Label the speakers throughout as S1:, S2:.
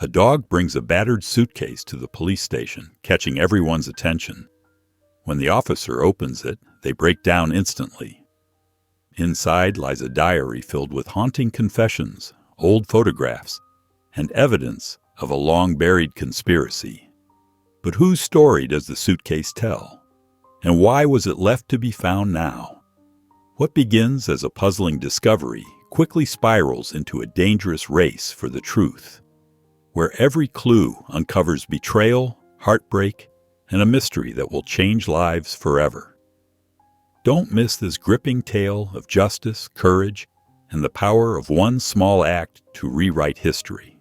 S1: A dog brings a battered suitcase to the police station, catching everyone's attention. When the officer opens it, they break down instantly. Inside lies a diary filled with haunting confessions, old photographs, and evidence of a long-buried conspiracy. But whose story does the suitcase tell? And why was it left to be found now? What begins as a puzzling discovery quickly spirals into a dangerous race for the truth, where every clue uncovers betrayal, heartbreak, and a mystery that will change lives forever. Don't miss this gripping tale of justice, courage, and the power of one small act to rewrite history.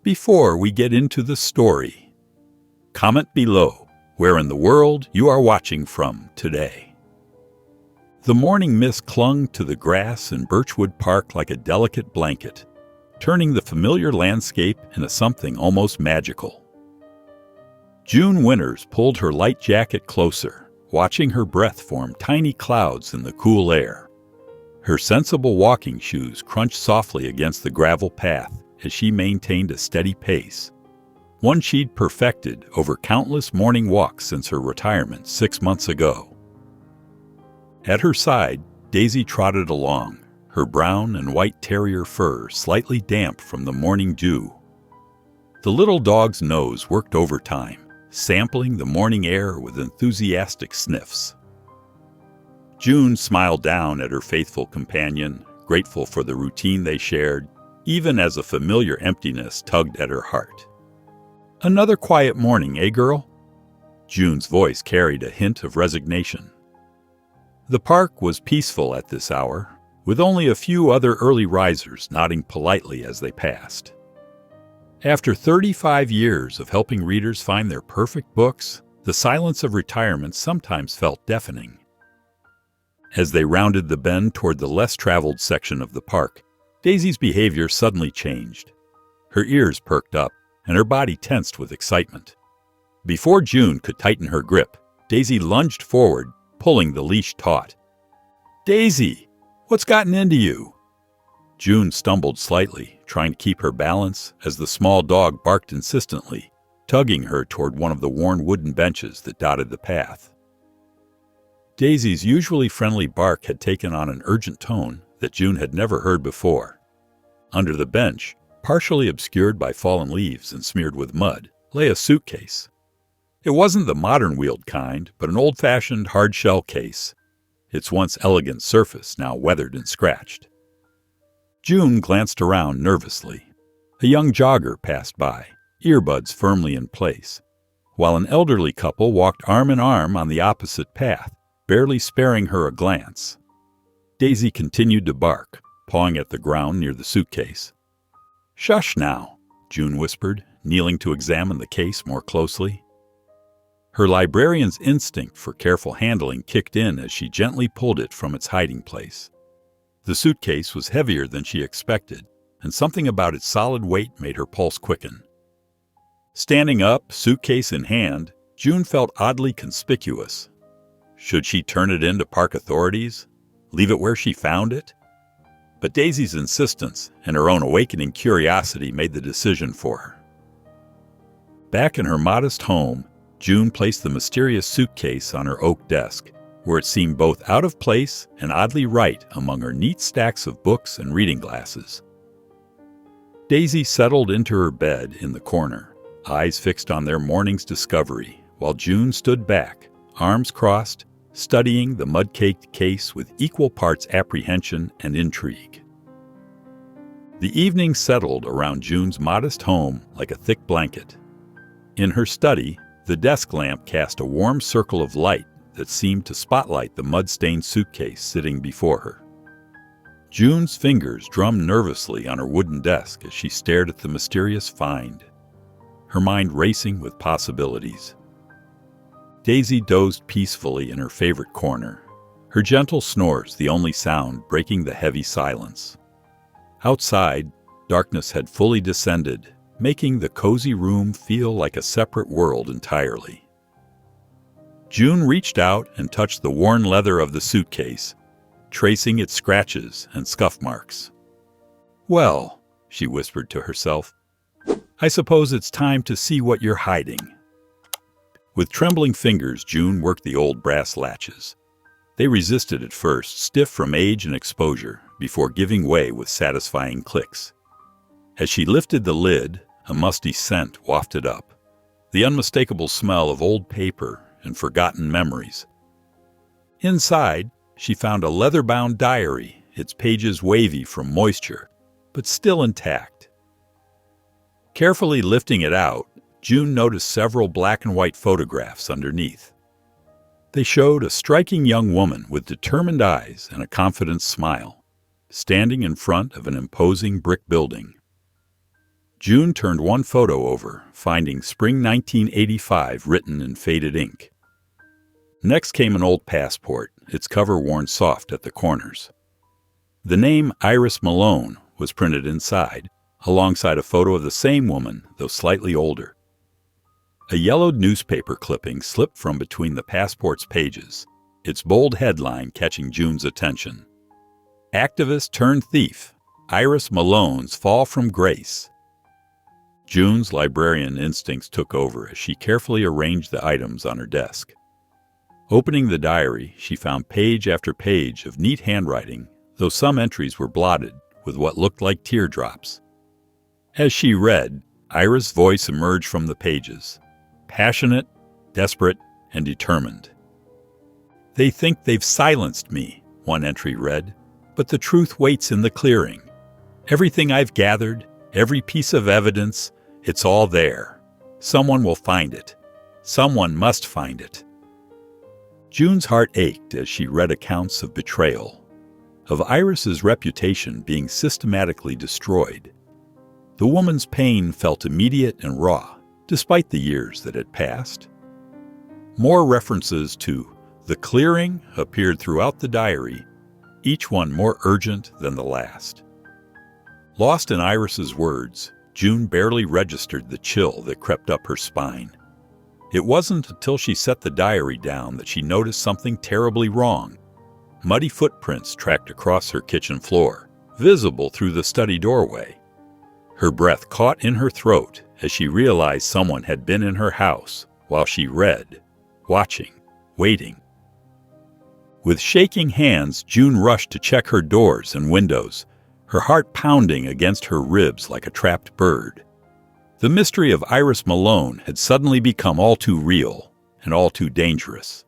S1: Before we get into the story, comment below where in the world you are watching from today. The morning mist clung to the grass in Birchwood Park like a delicate blanket, turning the familiar landscape into something almost magical. June Winters pulled her light jacket closer, watching her breath form tiny clouds in the cool air. Her sensible walking shoes crunched softly against the gravel path as she maintained a steady pace, one she'd perfected over countless morning walks since her retirement 6 months ago. At her side, Daisy trotted along, her brown and white terrier fur slightly damp from the morning dew. The little dog's nose worked overtime, sampling the morning air with enthusiastic sniffs. June smiled down at her faithful companion, grateful for the routine they shared, even as a familiar emptiness tugged at her heart. "Another quiet morning, eh, girl?" June's voice carried a hint of resignation. The park was peaceful at this hour, with only a few other early risers nodding politely as they passed. After 35 years of helping readers find their perfect books, the silence of retirement sometimes felt deafening. As they rounded the bend toward the less traveled section of the park, Daisy's behavior suddenly changed. Her ears perked up, and her body tensed with excitement. Before June could tighten her grip, Daisy lunged forward, pulling the leash taut. "Daisy, what's gotten into you?" June stumbled slightly, trying to keep her balance as the small dog barked insistently, tugging her toward one of the worn wooden benches that dotted the path. Daisy's usually friendly bark had taken on an urgent tone that June had never heard before. Under the bench, partially obscured by fallen leaves and smeared with mud, lay a suitcase. It wasn't the modern-wheeled kind, but an old-fashioned hard-shell case, its once elegant surface now weathered and scratched. June glanced around nervously. A young jogger passed by, earbuds firmly in place, while an elderly couple walked arm in arm on the opposite path, barely sparing her a glance. Daisy continued to bark, pawing at the ground near the suitcase. "Shush now," June whispered, kneeling to examine the case more closely. Her librarian's instinct for careful handling kicked in as she gently pulled it from its hiding place. The suitcase was heavier than she expected, and something about its solid weight made her pulse quicken. Standing up, suitcase in hand, June felt oddly conspicuous. Should she turn it in to park authorities? Leave it where she found it? But Daisy's insistence and her own awakening curiosity made the decision for her. Back in her modest home, June placed the mysterious suitcase on her oak desk, where it seemed both out of place and oddly right among her neat stacks of books and reading glasses. Daisy settled into her bed in the corner, eyes fixed on their morning's discovery, while June stood back, arms crossed, studying the mud-caked case with equal parts apprehension and intrigue. The evening settled around June's modest home like a thick blanket. In her study, the desk lamp cast a warm circle of light that seemed to spotlight the mud-stained suitcase sitting before her. June's fingers drummed nervously on her wooden desk as she stared at the mysterious find, her mind racing with possibilities. Daisy dozed peacefully in her favorite corner, her gentle snores the only sound breaking the heavy silence. Outside, darkness had fully descended, making the cozy room feel like a separate world entirely. June reached out and touched the worn leather of the suitcase, tracing its scratches and scuff marks. "Well," she whispered to herself, I suppose it's time to see what you're hiding." With trembling fingers, June worked the old brass latches. They resisted at first, stiff from age and exposure, before giving way with satisfying clicks. As she lifted the lid, a musty scent wafted up, the unmistakable smell of old paper and forgotten memories. Inside, she found a leather-bound diary, its pages wavy from moisture, but still intact. Carefully lifting it out, June noticed several black and white photographs underneath. They showed a striking young woman with determined eyes and a confident smile, standing in front of an imposing brick building. June turned one photo over, finding Spring 1985 written in faded ink. Next came an old passport, its cover worn soft at the corners. The name Iris Malone was printed inside, alongside a photo of the same woman, though slightly older. A yellowed newspaper clipping slipped from between the passport's pages, its bold headline catching June's attention. "Activist turned thief, Iris Malone's fall from grace." June's librarian instincts took over as she carefully arranged the items on her desk. Opening the diary, she found page after page of neat handwriting, though some entries were blotted with what looked like teardrops. As she read, Iris' voice emerged from the pages, passionate, desperate, and determined. "They think they've silenced me," one entry read, "but the truth waits in the clearing. Everything I've gathered, every piece of evidence, it's all there. Someone will find it. Someone must find it." June's heart ached as she read accounts of betrayal, of Iris's reputation being systematically destroyed. The woman's pain felt immediate and raw, despite the years that had passed. More references to the clearing appeared throughout the diary, each one more urgent than the last. Lost in Iris's words, June barely registered the chill that crept up her spine. It wasn't until she set the diary down that she noticed something terribly wrong. Muddy footprints tracked across her kitchen floor, visible through the study doorway. Her breath caught in her throat as she realized someone had been in her house while she read, watching, waiting. With shaking hands, June rushed to check her doors and windows, her heart pounding against her ribs like a trapped bird. The mystery of Iris Malone had suddenly become all too real and all too dangerous.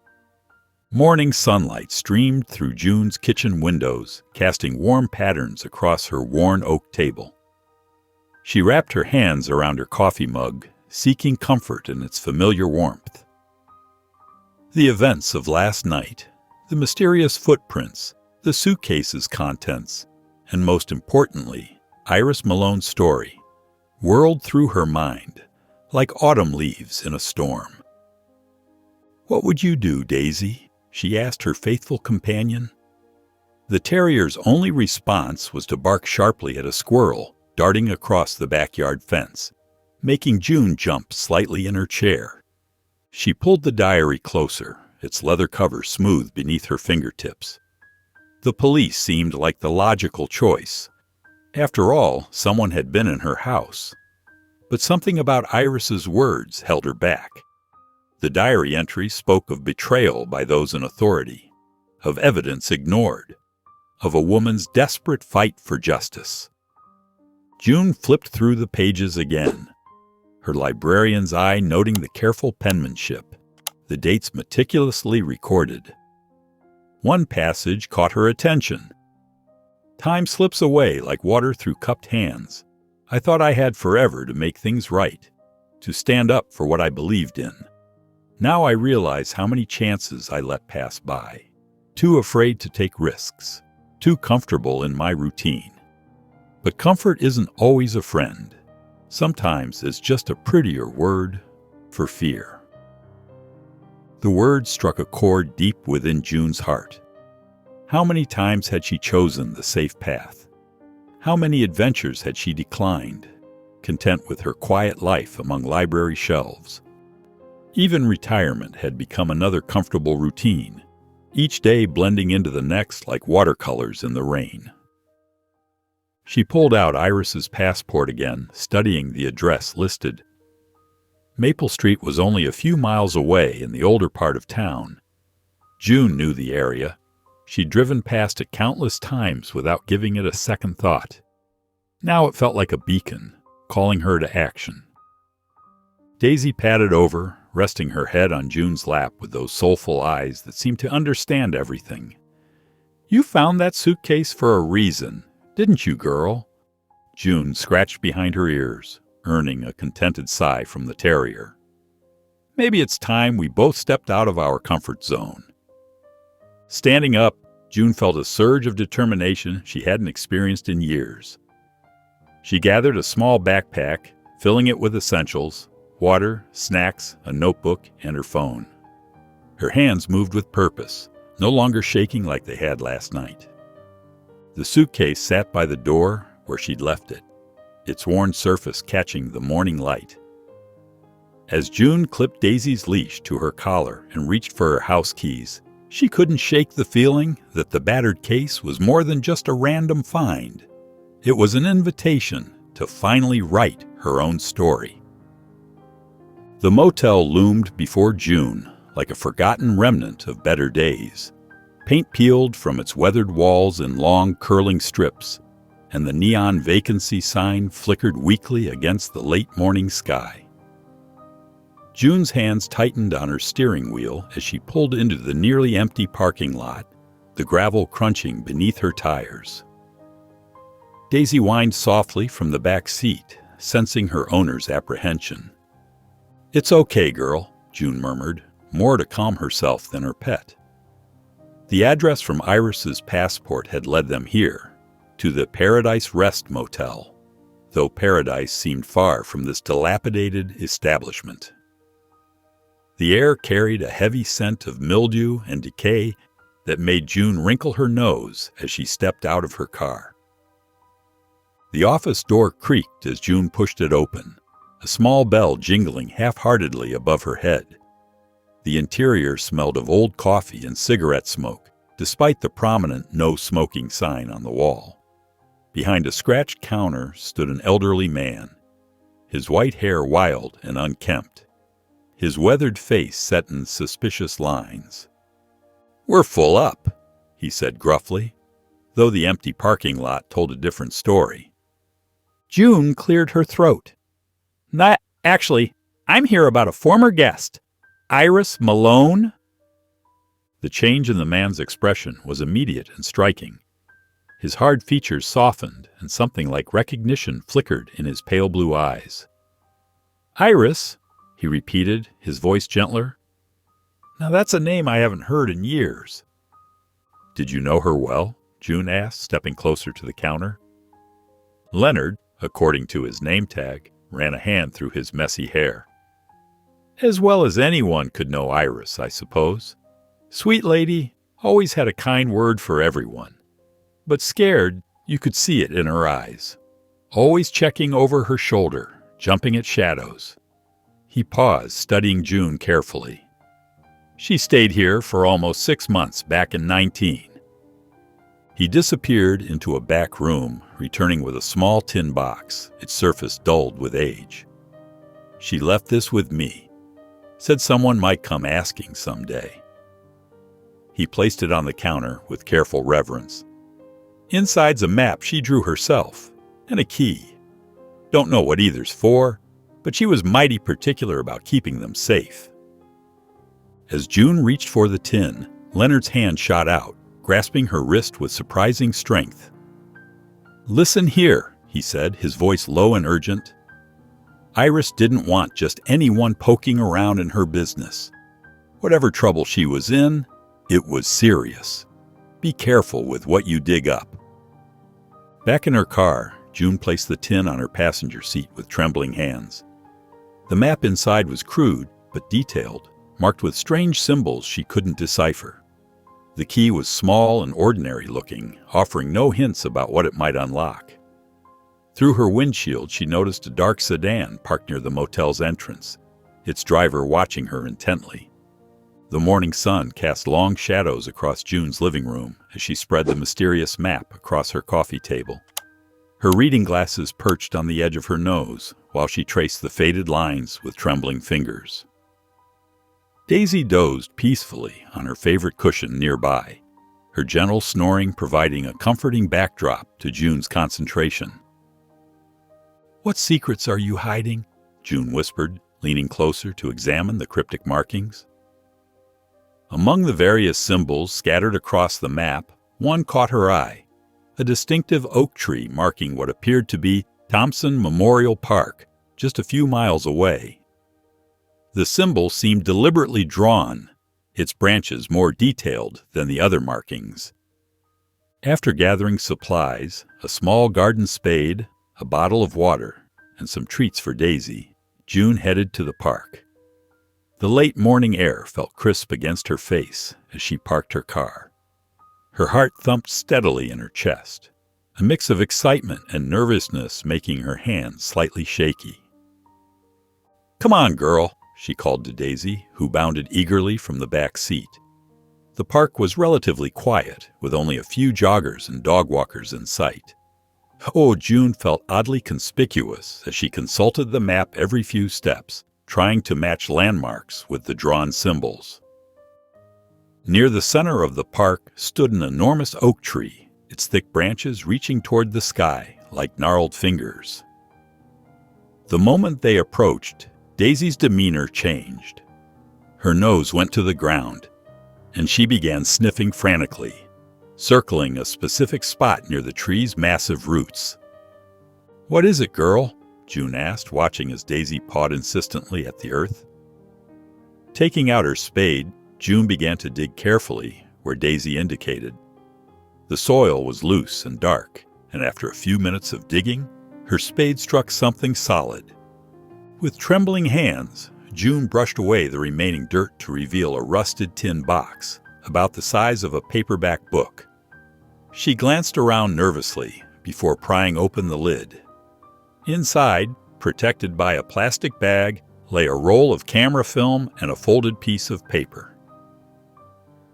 S1: Morning sunlight streamed through June's kitchen windows, casting warm patterns across her worn oak table. She wrapped her hands around her coffee mug, seeking comfort in its familiar warmth. The events of last night, the mysterious footprints, the suitcase's contents, and most importantly, Iris Malone's story, whirled through her mind like autumn leaves in a storm. "What would you do, Daisy?" she asked her faithful companion. The terrier's only response was to bark sharply at a squirrel darting across the backyard fence, making June jump slightly in her chair. She pulled the diary closer, its leather cover smooth beneath her fingertips. The police seemed like the logical choice. After all, someone had been in her house. But something about Iris's words held her back. The diary entry spoke of betrayal by those in authority, of evidence ignored, of a woman's desperate fight for justice. June flipped through the pages again, her librarian's eye noting the careful penmanship, the dates meticulously recorded. One passage caught her attention. "Time slips away like water through cupped hands. I thought I had forever to make things right, to stand up for what I believed in. Now I realize how many chances I let pass by, too afraid to take risks, too comfortable in my routine. But comfort isn't always a friend. Sometimes it's just a prettier word for fear." The words struck a chord deep within June's heart. How many times had she chosen the safe path? How many adventures had she declined, content with her quiet life among library shelves? Even retirement had become another comfortable routine, each day blending into the next like watercolors in the rain. She pulled out Iris's passport again, studying the address listed. Maple Street was only a few miles away in the older part of town. June knew the area. She'd driven past it countless times without giving it a second thought. Now it felt like a beacon, calling her to action. Daisy padded over, resting her head on June's lap with those soulful eyes that seemed to understand everything. "You found that suitcase for a reason, didn't you, girl?" June scratched behind her ears, earning a contented sigh from the terrier. Maybe it's time we both stepped out of our comfort zone. Standing up, June felt a surge of determination she hadn't experienced in years. She gathered a small backpack, filling it with essentials: water, snacks, a notebook, and her phone. Her hands moved with purpose, no longer shaking like they had last night. The suitcase sat by the door where she'd left it, its worn surface catching the morning light. As June clipped Daisy's leash to her collar and reached for her house keys, she couldn't shake the feeling that the battered case was more than just a random find. It was an invitation to finally write her own story. The motel loomed before June like a forgotten remnant of better days. Paint peeled from its weathered walls in long, curling strips, and the neon vacancy sign flickered weakly against the late morning sky. June's hands tightened on her steering wheel as she pulled into the nearly empty parking lot, the gravel crunching beneath her tires. Daisy whined softly from the back seat, sensing her owner's apprehension. "It's okay, girl," June murmured, more to calm herself than her pet. The address from Iris's passport had led them here, to the Paradise Rest Motel, though paradise seemed far from this dilapidated establishment. The air carried a heavy scent of mildew and decay that made June wrinkle her nose as she stepped out of her car. The office door creaked as June pushed it open, a small bell jingling half-heartedly above her head. The interior smelled of old coffee and cigarette smoke, despite the prominent no smoking sign on the wall. Behind a scratched counter stood an elderly man, his white hair wild and unkempt, his weathered face set in suspicious lines. "We're full up," he said gruffly, though the empty parking lot told a different story. June cleared her throat. Actually, I'm here about a former guest, Iris Malone." The change in the man's expression was immediate and striking. His hard features softened, and something like recognition flickered in his pale blue eyes. "Iris?" he repeated, his voice gentler. "Now that's a name I haven't heard in years." "Did you know her well?" June asked, stepping closer to the counter. Leonard, according to his name tag, ran a hand through his messy hair. "As well as anyone could know Iris, I suppose. Sweet lady, always had a kind word for everyone. But scared, you could see it in her eyes. Always checking over her shoulder, jumping at shadows." He paused, studying June carefully. "She stayed here for almost 6 months back in 19. He disappeared into a back room, returning with a small tin box, its surface dulled with age. "She left this with me. Said someone might come asking someday." He placed it on the counter with careful reverence. "Inside's a map she drew herself, and a key. Don't know what either's for, but she was mighty particular about keeping them safe." As June reached for the tin, Leonard's hand shot out, grasping her wrist with surprising strength. "Listen here," he said, his voice low and urgent. "Iris didn't want just anyone poking around in her business. Whatever trouble she was in, it was serious. Be careful with what you dig up." Back in her car, June placed the tin on her passenger seat with trembling hands. The map inside was crude, but detailed, marked with strange symbols she couldn't decipher. The key was small and ordinary-looking, offering no hints about what it might unlock. Through her windshield, she noticed a dark sedan parked near the motel's entrance, its driver watching her intently. The morning sun cast long shadows across June's living room as she spread the mysterious map across her coffee table. her reading glasses perched on the edge of her nose while she traced the faded lines with trembling fingers. Daisy dozed peacefully on her favorite cushion nearby, her gentle snoring providing a comforting backdrop to June's concentration. "What secrets are you hiding?" June whispered, leaning closer to examine the cryptic markings. Among the various symbols scattered across the map, one caught her eye, a distinctive oak tree marking what appeared to be Thompson Memorial Park, just a few miles away. The symbol seemed deliberately drawn, its branches more detailed than the other markings. After gathering supplies, a small garden spade, a bottle of water, and some treats for Daisy, June headed to the park. The late morning air felt crisp against her face as she parked her car. Her heart thumped steadily in her chest, a mix of excitement and nervousness making her hands slightly shaky. "Come on, girl," she called to Daisy, who bounded eagerly from the back seat. The park was relatively quiet, with only a few joggers and dog walkers in sight. Oh, June felt oddly conspicuous as she consulted the map every few steps, trying to match landmarks with the drawn symbols. Near the center of the park stood an enormous oak tree, its thick branches reaching toward the sky like gnarled fingers. The moment they approached, Daisy's demeanor changed. Her nose went to the ground, and she began sniffing frantically, circling a specific spot near the tree's massive roots. "What is it, girl?" June asked, watching as Daisy pawed insistently at the earth. Taking out her spade, June began to dig carefully where Daisy indicated. The soil was loose and dark, and after a few minutes of digging, her spade struck something solid. With trembling hands, June brushed away the remaining dirt to reveal a rusted tin box, about the size of a paperback book. She glanced around nervously before prying open the lid. Inside, protected by a plastic bag, lay a roll of camera film and a folded piece of paper.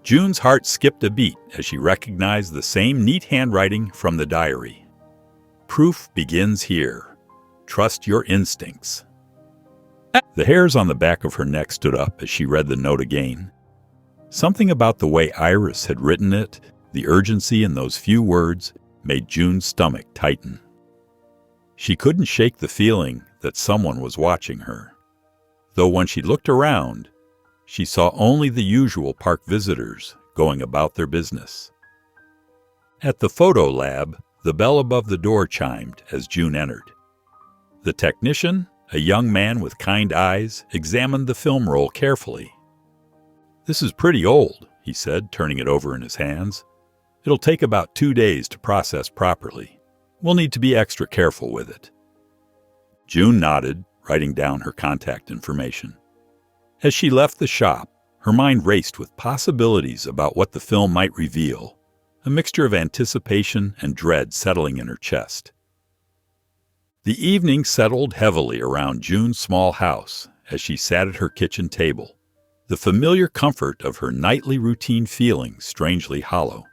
S1: June's heart skipped a beat as she recognized the same neat handwriting from the diary. "Proof begins here. Trust your instincts." The hairs on the back of her neck stood up as she read the note again. Something about the way Iris had written it, the urgency in those few words, made June's stomach tighten. She couldn't shake the feeling that someone was watching her, though when she looked around, she saw only the usual park visitors going about their business. At the photo lab, the bell above the door chimed as June entered. The technician, a young man with kind eyes, examined the film roll carefully. "This is pretty old," he said, turning it over in his hands. "It'll take about 2 days to process properly. We'll need to be extra careful with it." June nodded, writing down her contact information. As she left the shop, her mind raced with possibilities about what the film might reveal, a mixture of anticipation and dread settling in her chest. The evening settled heavily around June's small house as she sat at her kitchen table, the familiar comfort of her nightly routine feeling strangely hollow.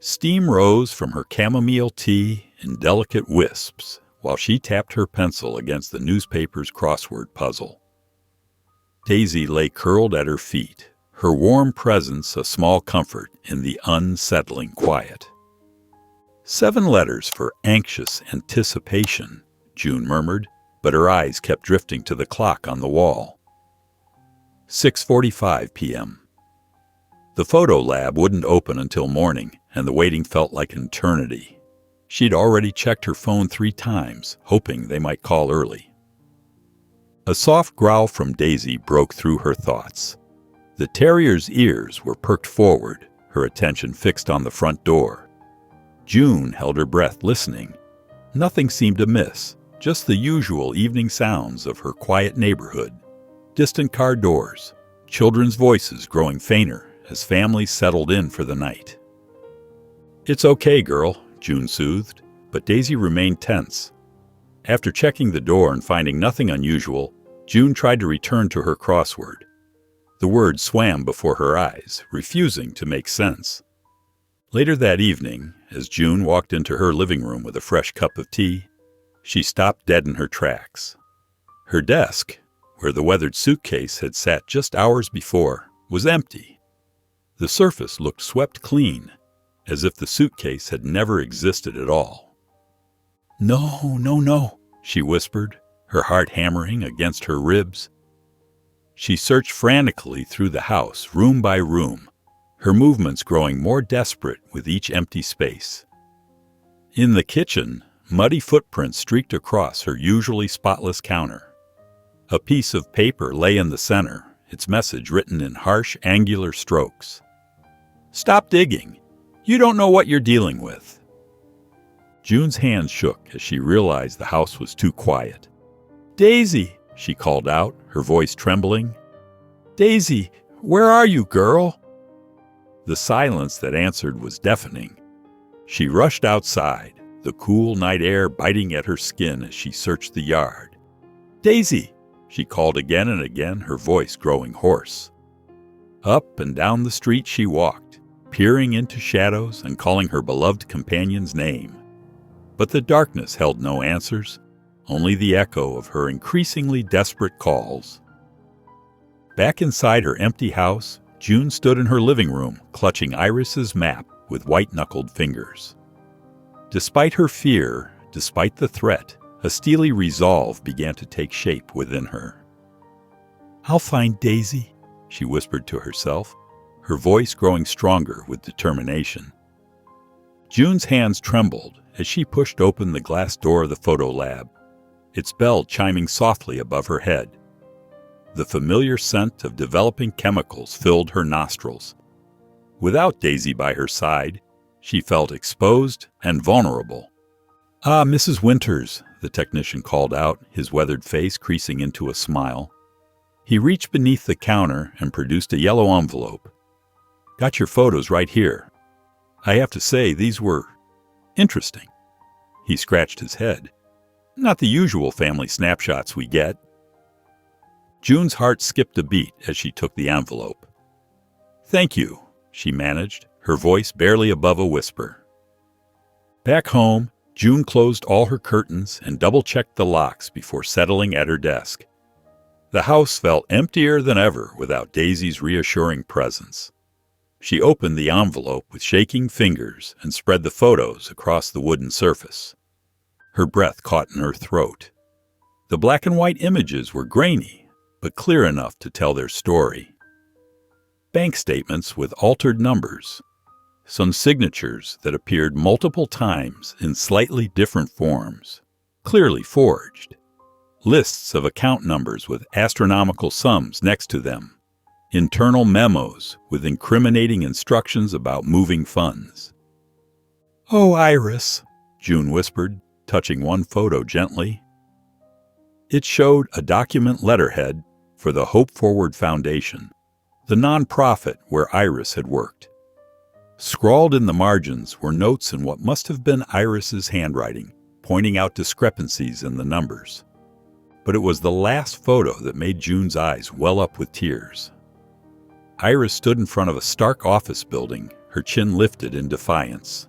S1: Steam rose from her chamomile tea in delicate wisps while she tapped her pencil against the newspaper's crossword puzzle. Daisy lay curled at her feet, her warm presence a small comfort in the unsettling quiet. 7 letters for anxious anticipation, June murmured, but her eyes kept drifting to the clock on the wall. 6:45 p.m. The photo lab wouldn't open until morning, and the waiting felt like an eternity. She'd already checked her phone 3 times, hoping they might call early. A soft growl from Daisy broke through her thoughts. The terrier's ears were perked forward, her attention fixed on the front door. June held her breath listening. Nothing seemed amiss, just the usual evening sounds of her quiet neighborhood. Distant car doors, children's voices growing fainter as families settled in for the night. "It's okay, girl," June soothed, but Daisy remained tense. After checking the door and finding nothing unusual, June tried to return to her crossword. The words swam before her eyes, refusing to make sense. Later that evening, as June walked into her living room with a fresh cup of tea, she stopped dead in her tracks. Her desk, where the weathered suitcase had sat just hours before, was empty. The surface looked swept clean, as if the suitcase had never existed at all. "No, no, no," she whispered, her heart hammering against her ribs. She searched frantically through the house, room by room, her movements growing more desperate with each empty space. In the kitchen, muddy footprints streaked across her usually spotless counter. A piece of paper lay in the center, its message written in harsh, angular strokes. "Stop digging. You don't know what you're dealing with." June's hands shook as she realized the house was too quiet. "Daisy," she called out, her voice trembling. "Daisy, where are you, girl?" The silence that answered was deafening. She rushed outside, the cool night air biting at her skin as she searched the yard. "Daisy," she called again and again, her voice growing hoarse. Up and down the street she walked, peering into shadows and calling her beloved companion's name. But the darkness held no answers, only the echo of her increasingly desperate calls. Back inside her empty house, June stood in her living room, clutching Iris's map with white-knuckled fingers. Despite her fear, despite the threat, a steely resolve began to take shape within her. "I'll find Daisy," she whispered to herself, her voice growing stronger with determination. June's hands trembled as she pushed open the glass door of the photo lab, its bell chiming softly above her head. The familiar scent of developing chemicals filled her nostrils. Without Daisy by her side, she felt exposed and vulnerable. "Ah, Mrs. Winters," the technician called out, his weathered face creasing into a smile. He reached beneath the counter and produced a yellow envelope. "Got your photos right here. I have to say, these were interesting." He scratched his head. "Not the usual family snapshots we get." June's heart skipped a beat as she took the envelope. "Thank you," she managed, her voice barely above a whisper. Back home, June closed all her curtains and double-checked the locks before settling at her desk. The house felt emptier than ever without Daisy's reassuring presence. She opened the envelope with shaking fingers and spread the photos across the wooden surface. Her breath caught in her throat. The black and white images were grainy, but clear enough to tell their story. Bank statements with altered numbers, some signatures that appeared multiple times in slightly different forms, clearly forged, lists of account numbers with astronomical sums next to them, internal memos with incriminating instructions about moving funds. "Oh, Iris," June whispered, touching one photo gently. It showed a document letterhead for the Hope Forward Foundation, the nonprofit where Iris had worked. Scrawled in the margins were notes in what must have been Iris's handwriting, pointing out discrepancies in the numbers. But it was the last photo that made June's eyes well up with tears. Iris stood in front of a stark office building, her chin lifted in defiance.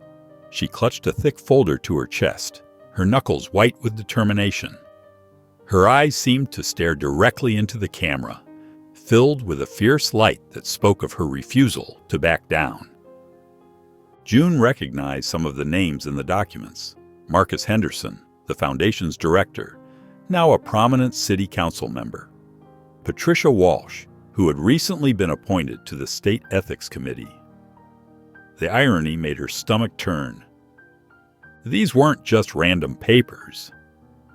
S1: She clutched a thick folder to her chest, her knuckles white with determination. Her eyes seemed to stare directly into the camera, filled with a fierce light that spoke of her refusal to back down. June recognized some of the names in the documents. Marcus Henderson, the foundation's director, now a prominent city council member. Patricia Walsh, who had recently been appointed to the State Ethics Committee. The irony made her stomach turn. These weren't just random papers.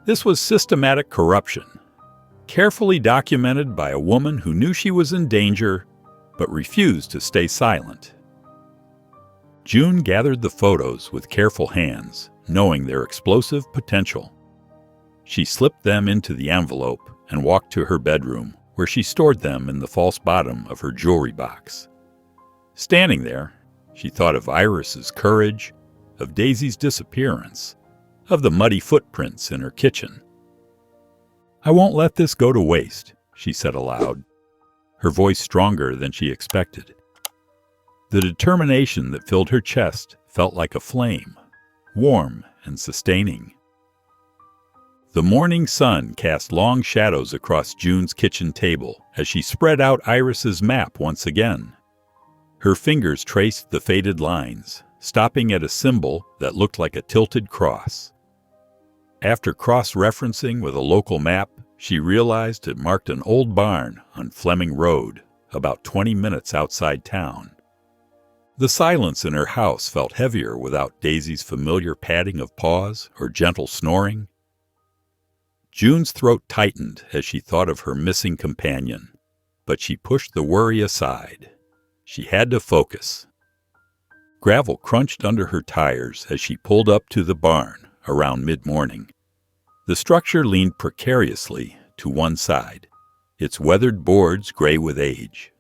S1: This was systematic corruption, carefully documented by a woman who knew she was in danger but refused to stay silent. June gathered the photos with careful hands, knowing their explosive potential. She slipped them into the envelope and walked to her bedroom, where she stored them in the false bottom of her jewelry box. Standing there, she thought of Iris's courage, of Daisy's disappearance, of the muddy footprints in her kitchen. "I won't let this go to waste," she said aloud, her voice stronger than she expected. The determination that filled her chest felt like a flame, warm and sustaining. The morning sun cast long shadows across June's kitchen table as she spread out Iris's map once again. Her fingers traced the faded lines, stopping at a symbol that looked like a tilted cross. After cross-referencing with a local map, she realized it marked an old barn on Fleming Road, about 20 minutes outside town. The silence in her house felt heavier without Daisy's familiar padding of paws or gentle snoring. June's throat tightened as she thought of her missing companion, but she pushed the worry aside. She had to focus. Gravel crunched under her tires as she pulled up to the barn around mid-morning. The structure leaned precariously to one side, its weathered boards gray with age.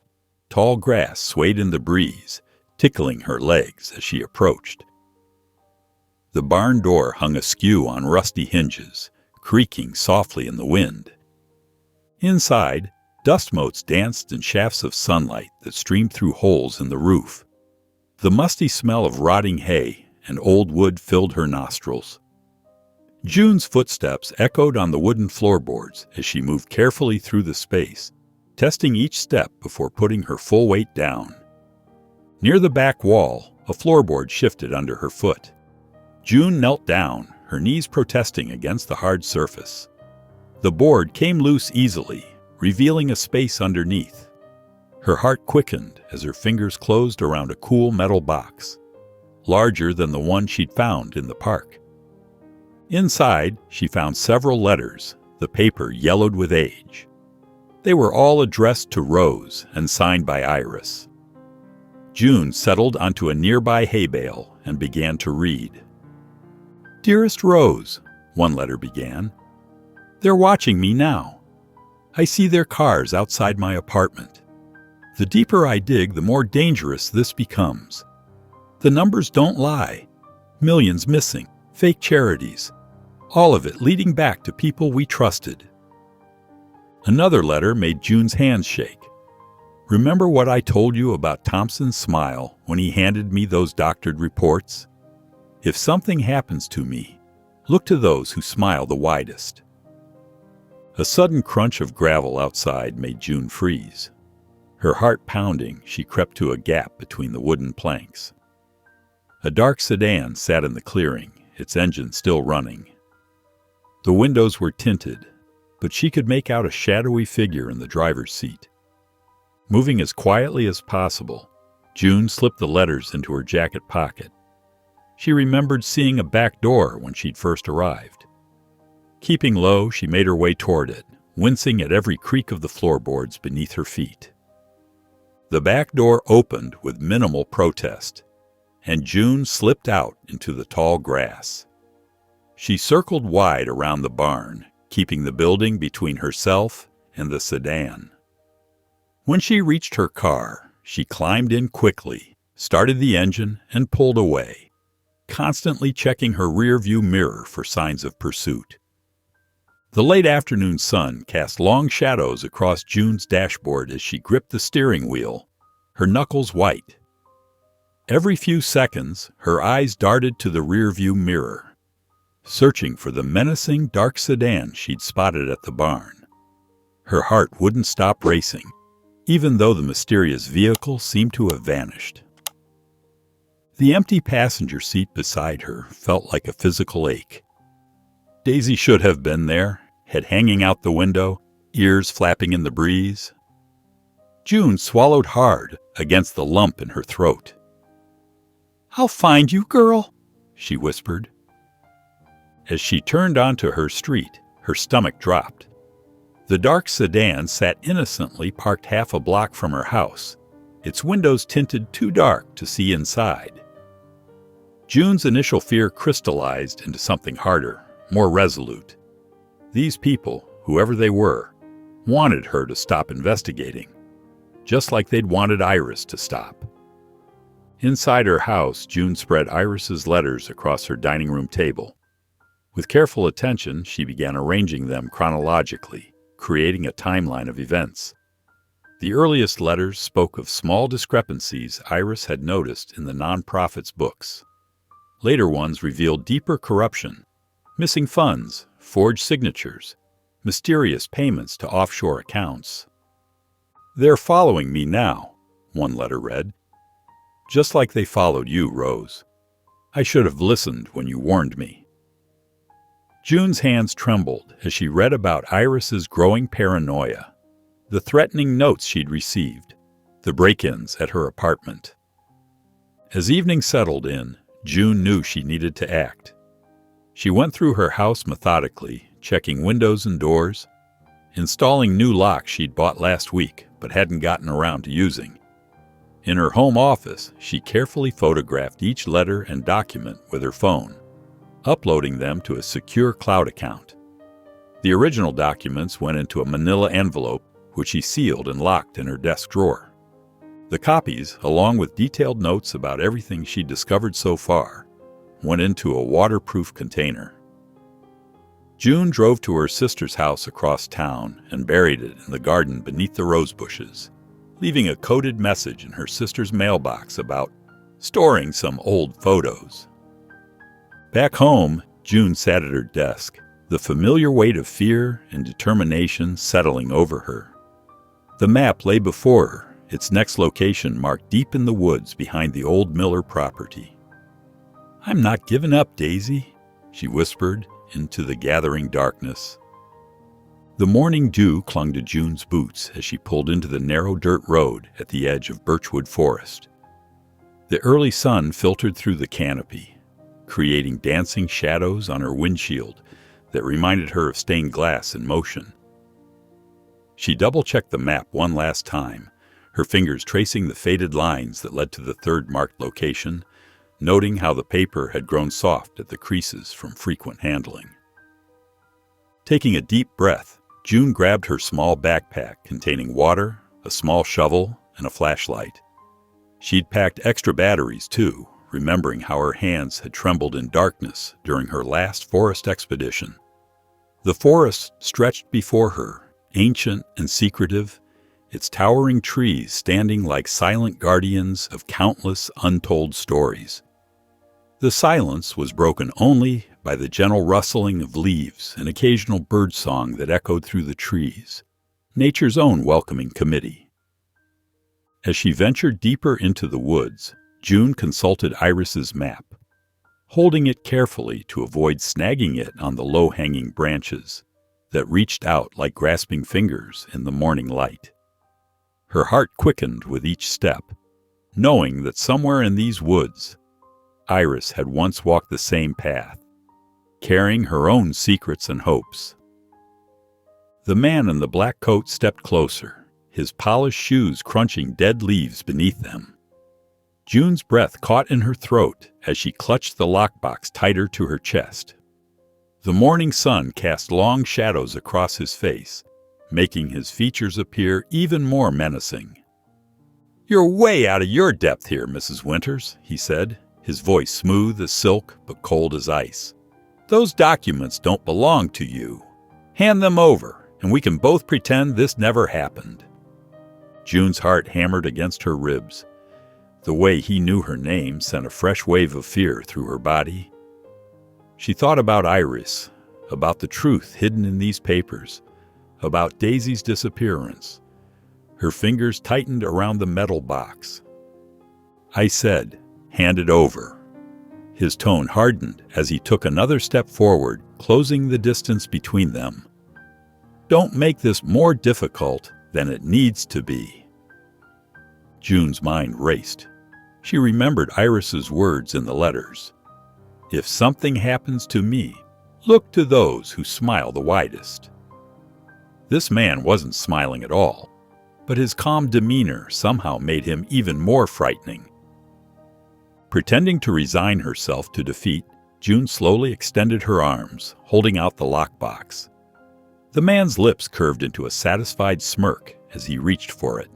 S1: Tall grass swayed in the breeze, tickling her legs as she approached. The barn door hung askew on rusty hinges, creaking softly in the wind. Inside, dust motes danced in shafts of sunlight that streamed through holes in the roof. The musty smell of rotting hay and old wood filled her nostrils. June's footsteps echoed on the wooden floorboards as she moved carefully through the space, testing each step before putting her full weight down. Near the back wall, a floorboard shifted under her foot. June knelt down, her knees protesting against the hard surface. The board came loose easily, revealing a space underneath. Her heart quickened as her fingers closed around a cool metal box, larger than the one she'd found in the park. Inside, she found several letters, the paper yellowed with age. They were all addressed to Rose and signed by Iris. June settled onto a nearby hay bale and began to read. "Dearest Rose," one letter began, "they're watching me now. I see their cars outside my apartment. The deeper I dig, the more dangerous this becomes. The numbers don't lie. Millions missing, fake charities, all of it leading back to people we trusted." Another letter made June's hands shake. "Remember what I told you about Thompson's smile when he handed me those doctored reports? If something happens to me, look to those who smile the widest." A sudden crunch of gravel outside made June freeze. Her heart pounding, she crept to a gap between the wooden planks. A dark sedan sat in the clearing, its engine still running. The windows were tinted, but she could make out a shadowy figure in the driver's seat. Moving as quietly as possible, June slipped the letters into her jacket pocket. She remembered seeing a back door when she'd first arrived. Keeping low, she made her way toward it, wincing at every creak of the floorboards beneath her feet. The back door opened with minimal protest, and June slipped out into the tall grass. She circled wide around the barn, keeping the building between herself and the sedan. When she reached her car, she climbed in quickly, started the engine, and pulled away, constantly checking her rear-view mirror for signs of pursuit. The late afternoon sun cast long shadows across June's dashboard as she gripped the steering wheel, her knuckles white. Every few seconds, her eyes darted to the rear-view mirror, searching for the menacing dark sedan she'd spotted at the barn. Her heart wouldn't stop racing, even though the mysterious vehicle seemed to have vanished. The empty passenger seat beside her felt like a physical ache. Daisy should have been there, head hanging out the window, ears flapping in the breeze. June swallowed hard against the lump in her throat. "I'll find you, girl," she whispered. As she turned onto her street, her stomach dropped. The dark sedan sat innocently parked half a block from her house, its windows tinted too dark to see inside. June's initial fear crystallized into something harder, more resolute. These people, whoever they were, wanted her to stop investigating, just like they'd wanted Iris to stop. Inside her house, June spread Iris's letters across her dining room table. With careful attention, she began arranging them chronologically, creating a timeline of events. The earliest letters spoke of small discrepancies Iris had noticed in the nonprofit's books. Later ones revealed deeper corruption, missing funds, forged signatures, mysterious payments to offshore accounts. "They're following me now," one letter read. "Just like they followed you, Rose. I should have listened when you warned me." June's hands trembled as she read about Iris's growing paranoia, the threatening notes she'd received, the break-ins at her apartment. As evening settled in, June knew she needed to act. She went through her house methodically, checking windows and doors, installing new locks she'd bought last week but hadn't gotten around to using. In her home office, she carefully photographed each letter and document with her phone, uploading them to a secure cloud account. The original documents went into a manila envelope, which she sealed and locked in her desk drawer. The copies, along with detailed notes about everything she'd discovered so far, went into a waterproof container. June drove to her sister's house across town and buried it in the garden beneath the rose bushes, leaving a coded message in her sister's mailbox about storing some old photos. Back home, June sat at her desk, the familiar weight of fear and determination settling over her. The map lay before her, its next location marked deep in the woods behind the old Miller property. "I'm not giving up, Daisy," she whispered into the gathering darkness. The morning dew clung to June's boots as she pulled into the narrow dirt road at the edge of Birchwood Forest. The early sun filtered through the canopy, creating dancing shadows on her windshield that reminded her of stained glass in motion. She double-checked the map one last time, her fingers tracing the faded lines that led to the third marked location, noting how the paper had grown soft at the creases from frequent handling. Taking a deep breath, June grabbed her small backpack containing water, a small shovel, and a flashlight. She'd packed extra batteries, too, remembering how her hands had trembled in darkness during her last forest expedition. The forest stretched before her, ancient and secretive, its towering trees standing like silent guardians of countless untold stories. The silence was broken only by the gentle rustling of leaves and occasional birdsong that echoed through the trees, nature's own welcoming committee. As she ventured deeper into the woods, June consulted Iris's map, holding it carefully to avoid snagging it on the low-hanging branches that reached out like grasping fingers in the morning light. Her heart quickened with each step, knowing that somewhere in these woods, Iris had once walked the same path, carrying her own secrets and hopes. The man in the black coat stepped closer, his polished shoes crunching dead leaves beneath them. June's breath caught in her throat as she clutched the lockbox tighter to her chest. The morning sun cast long shadows across his face, making his features appear even more menacing. "You're way out of your depth here, Mrs. Winters," he said, his voice smooth as silk but cold as ice. "Those documents don't belong to you. Hand them over, and we can both pretend this never happened." June's heart hammered against her ribs. The way he knew her name sent a fresh wave of fear through her body. She thought about Iris, about the truth hidden in these papers, about Daisy's disappearance. Her fingers tightened around the metal box. "I said, hand it over." His tone hardened as he took another step forward, closing the distance between them. "Don't make this more difficult than it needs to be." June's mind raced. She remembered Iris's words in the letters. "If something happens to me, look to those who smile the widest." This man wasn't smiling at all, but his calm demeanor somehow made him even more frightening. Pretending to resign herself to defeat, June slowly extended her arms, holding out the lockbox. The man's lips curved into a satisfied smirk as he reached for it.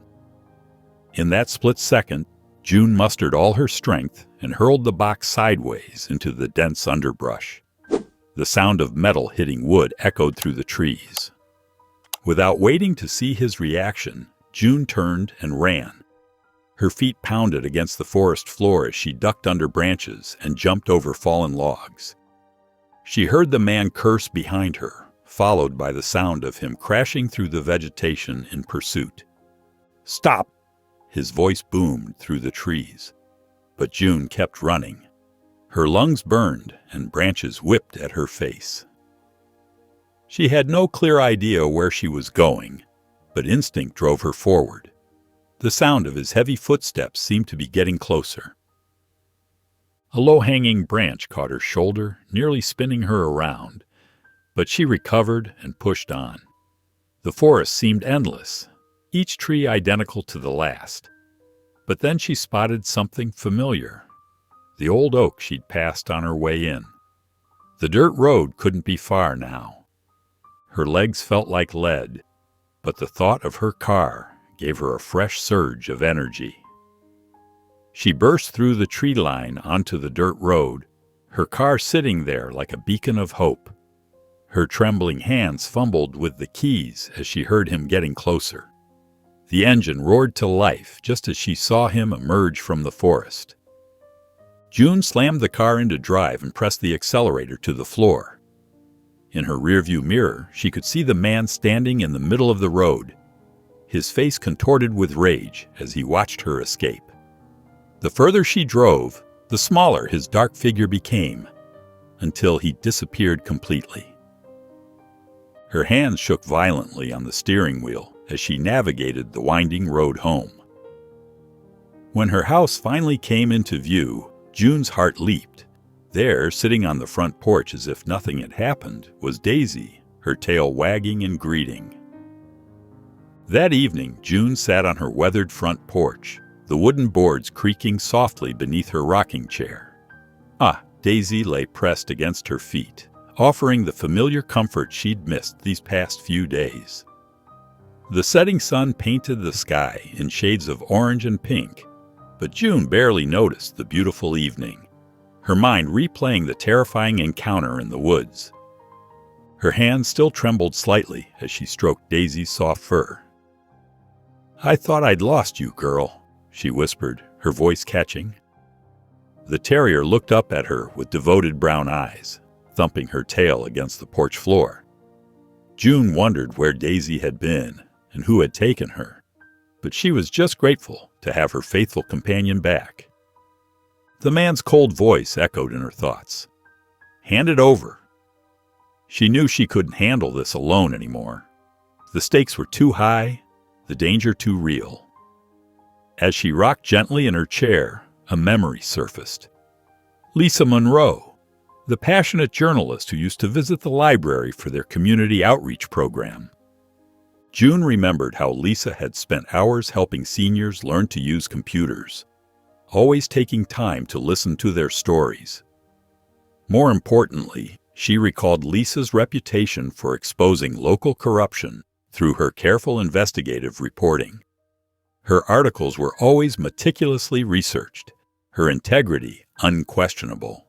S1: In that split second, June mustered all her strength and hurled the box sideways into the dense underbrush. The sound of metal hitting wood echoed through the trees. Without waiting to see his reaction, June turned and ran. Her feet pounded against the forest floor as she ducked under branches and jumped over fallen logs. She heard the man curse behind her, followed by the sound of him crashing through the vegetation in pursuit. "Stop!" His voice boomed through the trees. But June kept running. Her lungs burned and branches whipped at her face. She had no clear idea where she was going, but instinct drove her forward. The sound of his heavy footsteps seemed to be getting closer. A low-hanging branch caught her shoulder, nearly spinning her around, but she recovered and pushed on. The forest seemed endless, each tree identical to the last. But then she spotted something familiar, the old oak she'd passed on her way in. The dirt road couldn't be far now. Her legs felt like lead, but the thought of her car gave her a fresh surge of energy. She burst through the tree line onto the dirt road, her car sitting there like a beacon of hope. Her trembling hands fumbled with the keys as she heard him getting closer. The engine roared to life just as she saw him emerge from the forest. June slammed the car into drive and pressed the accelerator to the floor. In her rearview mirror, she could see the man standing in the middle of the road, his face contorted with rage as he watched her escape. The further she drove, the smaller his dark figure became, until he disappeared completely. Her hands shook violently on the steering wheel as she navigated the winding road home. When her house finally came into view, June's heart leaped. There, sitting on the front porch as if nothing had happened, was Daisy, her tail wagging in greeting. That evening, June sat on her weathered front porch, the wooden boards creaking softly beneath her rocking chair. Daisy lay pressed against her feet, offering the familiar comfort she'd missed these past few days. The setting sun painted the sky in shades of orange and pink, but June barely noticed the beautiful evening, her mind replaying the terrifying encounter in the woods. Her hands still trembled slightly as she stroked Daisy's soft fur. "I thought I'd lost you, girl," she whispered, her voice catching. The terrier looked up at her with devoted brown eyes, thumping her tail against the porch floor. June wondered where Daisy had been and who had taken her, but she was just grateful to have her faithful companion back. The man's cold voice echoed in her thoughts. "Hand it over." She knew she couldn't handle this alone anymore. The stakes were too high, the danger too real. As she rocked gently in her chair, a memory surfaced. Lisa Monroe, the passionate journalist who used to visit the library for their community outreach program. June remembered how Lisa had spent hours helping seniors learn to use computers, always taking time to listen to their stories. More importantly, she recalled Lisa's reputation for exposing local corruption through her careful investigative reporting. Her articles were always meticulously researched, her integrity unquestionable.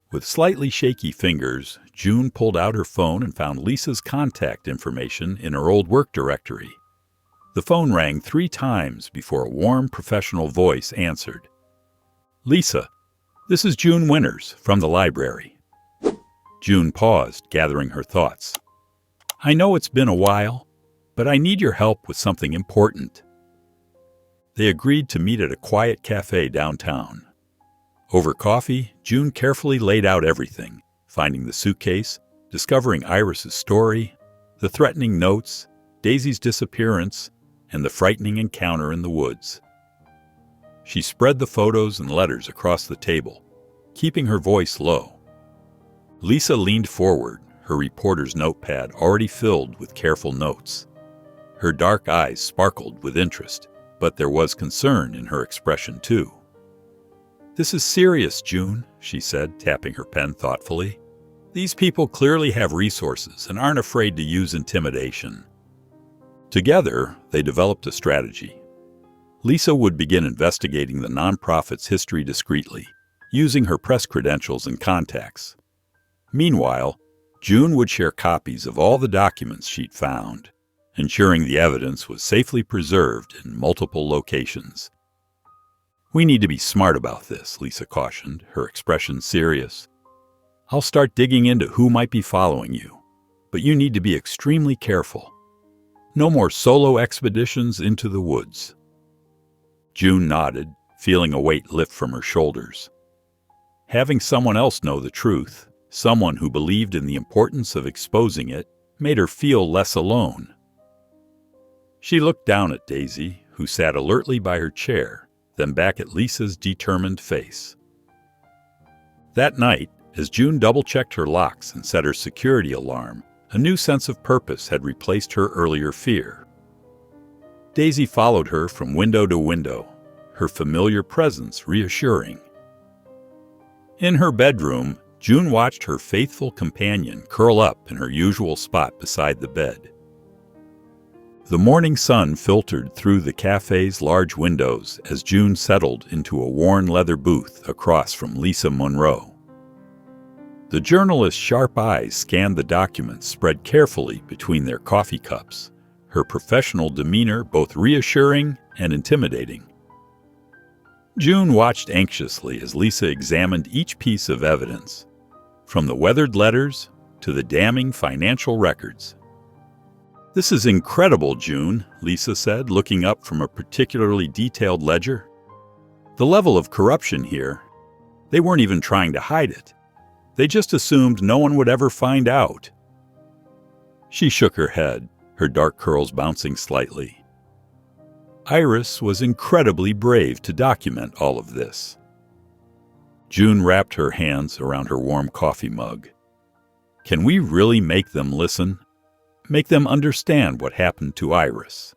S1: With slightly shaky fingers, June pulled out her phone and found Lisa's contact information in her old work directory. The phone rang 3 times before a warm, professional voice answered. "Lisa, this is June Winters from the library." June paused, gathering her thoughts. "I know it's been a while, but I need your help with something important." They agreed to meet at a quiet cafe downtown. Over coffee, June carefully laid out everything, finding the suitcase, discovering Iris's story, the threatening notes, Daisy's disappearance, and the frightening encounter in the woods. She spread the photos and letters across the table, keeping her voice low. Lisa leaned forward, her reporter's notepad already filled with careful notes. Her dark eyes sparkled with interest, but there was concern in her expression too. "This is serious, June," she said, tapping her pen thoughtfully. "These people clearly have resources and aren't afraid to use intimidation." Together, they developed a strategy. Lisa would begin investigating the nonprofit's history discreetly, using her press credentials and contacts. Meanwhile, June would share copies of all the documents she'd found, ensuring the evidence was safely preserved in multiple locations. "We need to be smart about this," Lisa cautioned, her expression serious. "I'll start digging into who might be following you, but you need to be extremely careful. No more solo expeditions into the woods." June nodded, feeling a weight lift from her shoulders. Having someone else know the truth, someone who believed in the importance of exposing it, made her feel less alone. She looked down at Daisy, who sat alertly by her chair, then back at Lisa's determined face. That night, as June double-checked her locks and set her security alarm, a new sense of purpose had replaced her earlier fear. Daisy followed her from window to window, her familiar presence reassuring. In her bedroom, June watched her faithful companion curl up in her usual spot beside the bed. The morning sun filtered through the cafe's large windows as June settled into a worn leather booth across from Lisa Monroe. The journalist's sharp eyes scanned the documents spread carefully between their coffee cups, her professional demeanor both reassuring and intimidating. June watched anxiously as Lisa examined each piece of evidence, from the weathered letters to the damning financial records. "This is incredible, June," Lisa said, looking up from a particularly detailed ledger. "The level of corruption here, they weren't even trying to hide it. They just assumed no one would ever find out." She shook her head, her dark curls bouncing slightly. Iris was incredibly brave to document all of this. June wrapped her hands around her warm coffee mug. "Can we really make them listen? Make them understand what happened to Iris?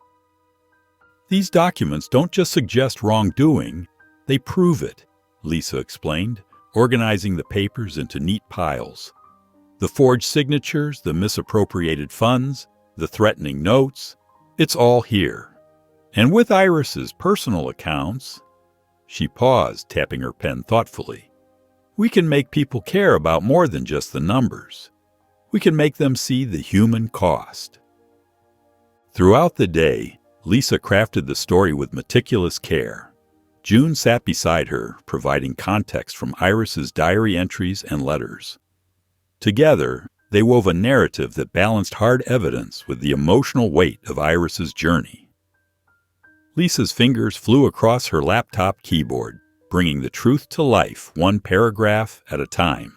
S1: These documents don't just suggest wrongdoing, they prove it," Lisa explained, organizing the papers into neat piles. "The forged signatures, the misappropriated funds, the threatening notes, it's all here. And with Iris's personal accounts," she paused, tapping her pen thoughtfully, "we can make people care about more than just the numbers. We can make them see the human cost." Throughout the day, Lisa crafted the story with meticulous care. June sat beside her, providing context from Iris's diary entries and letters. Together, they wove a narrative that balanced hard evidence with the emotional weight of Iris's journey. Lisa's fingers flew across her laptop keyboard, bringing the truth to life one paragraph at a time.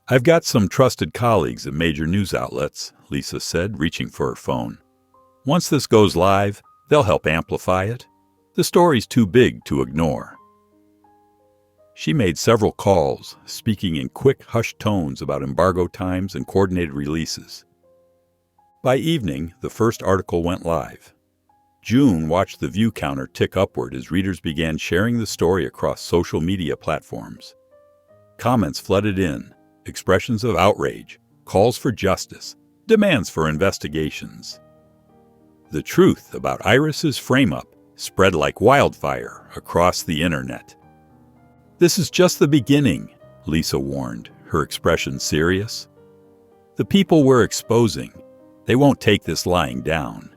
S1: "I've got some trusted colleagues at major news outlets," Lisa said, reaching for her phone. "Once this goes live, they'll help amplify it. The story's too big to ignore." She made several calls, speaking in quick, hushed tones about embargo times and coordinated releases. By evening, the first article went live. June watched the view counter tick upward as readers began sharing the story across social media platforms. Comments flooded in, expressions of outrage, calls for justice, demands for investigations. The truth about Iris's frame-up spread like wildfire across the internet. "This is just the beginning," Lisa warned, her expression serious. "The people we're exposing, they won't take this lying down.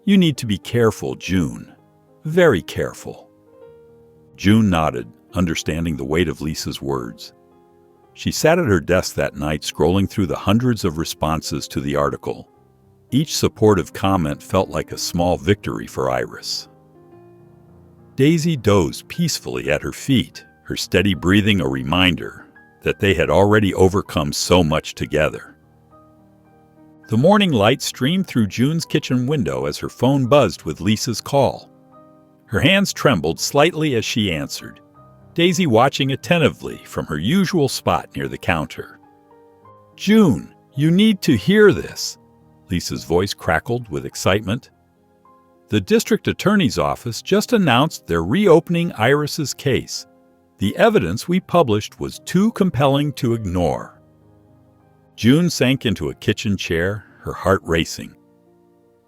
S1: You need to be careful, June. Very careful." June nodded, understanding the weight of Lisa's words. She sat at her desk that night scrolling through the hundreds of responses to the article. Each supportive comment felt like a small victory for Iris. Daisy dozed peacefully at her feet, her steady breathing a reminder that they had already overcome so much together. The morning light streamed through June's kitchen window as her phone buzzed with Lisa's call. Her hands trembled slightly as she answered, Daisy watching attentively from her usual spot near the counter. "June, you need to hear this," Lisa's voice crackled with excitement. "The district attorney's office just announced they're reopening Iris's case. The evidence we published was too compelling to ignore." June sank into a kitchen chair, her heart racing.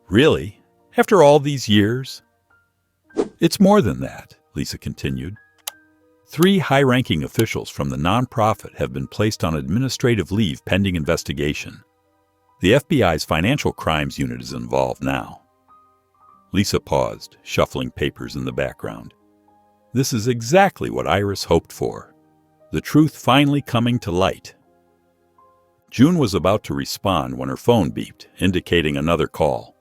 S1: "Really? After all these years?" "It's more than that," Lisa continued. 3 high-ranking officials from the nonprofit have been placed on administrative leave pending investigation. The FBI's Financial Crimes Unit is involved now. Lisa paused, shuffling papers in the background. This is exactly what Iris hoped for. The truth finally coming to light. June was about to respond when her phone beeped, indicating another call.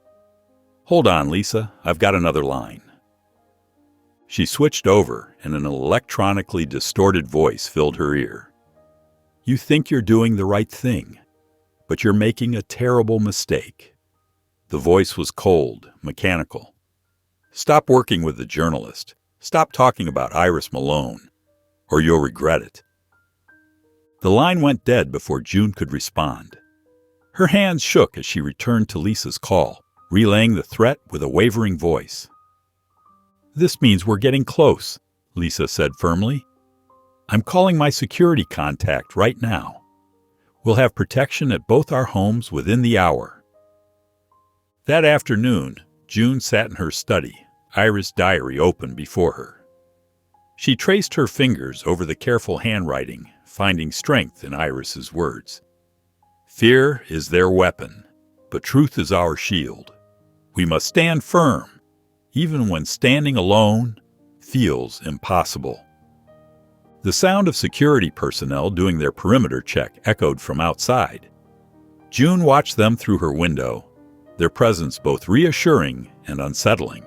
S1: Hold on, Lisa, I've got another line. She switched over, and an electronically distorted voice filled her ear. You think you're doing the right thing, but you're making a terrible mistake. The voice was cold, mechanical. Stop working with the journalist. Stop talking about Iris Malone, or you'll regret it. The line went dead before June could respond. Her hands shook as she returned to Lisa's call, relaying the threat with a wavering voice. This means we're getting close, Lisa said firmly. I'm calling my security contact right now. We'll have protection at both our homes within the hour. That afternoon, June sat in her study, Iris' diary open before her. She traced her fingers over the careful handwriting, finding strength in Iris's words. Fear is their weapon, but truth is our shield. We must stand firm, even when standing alone feels impossible. The sound of security personnel doing their perimeter check echoed from outside. June watched them through her window, their presence both reassuring and unsettling.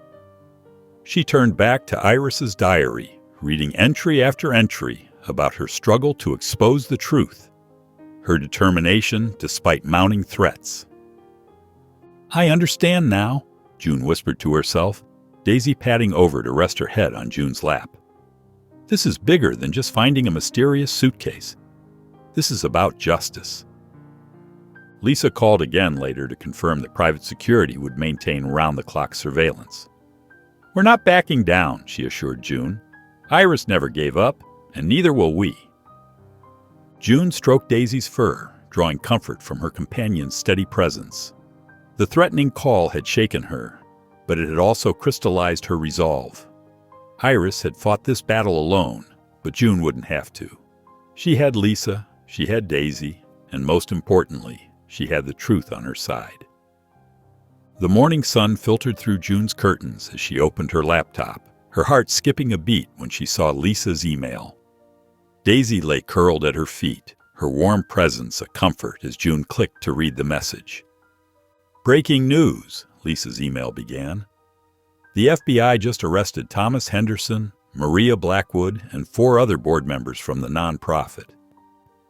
S1: She turned back to Iris's diary, reading entry after entry about her struggle to expose the truth, her determination despite mounting threats. I understand now, June whispered to herself, Daisy padding over to rest her head on June's lap. This is bigger than just finding a mysterious suitcase. This is about justice. Lisa called again later to confirm that private security would maintain round-the-clock surveillance. We're not backing down, she assured June. Iris never gave up, and neither will we. June stroked Daisy's fur, drawing comfort from her companion's steady presence. The threatening call had shaken her, but it had also crystallized her resolve. Iris had fought this battle alone, but June wouldn't have to. She had Lisa, she had Daisy, and most importantly, she had the truth on her side. The morning sun filtered through June's curtains as she opened her laptop, her heart skipping a beat when she saw Lisa's email. Daisy lay curled at her feet, her warm presence a comfort as June clicked to read the message. Breaking news, Lisa's email began. The FBI just arrested Thomas Henderson, Maria Blackwood, and 4 other board members from the nonprofit.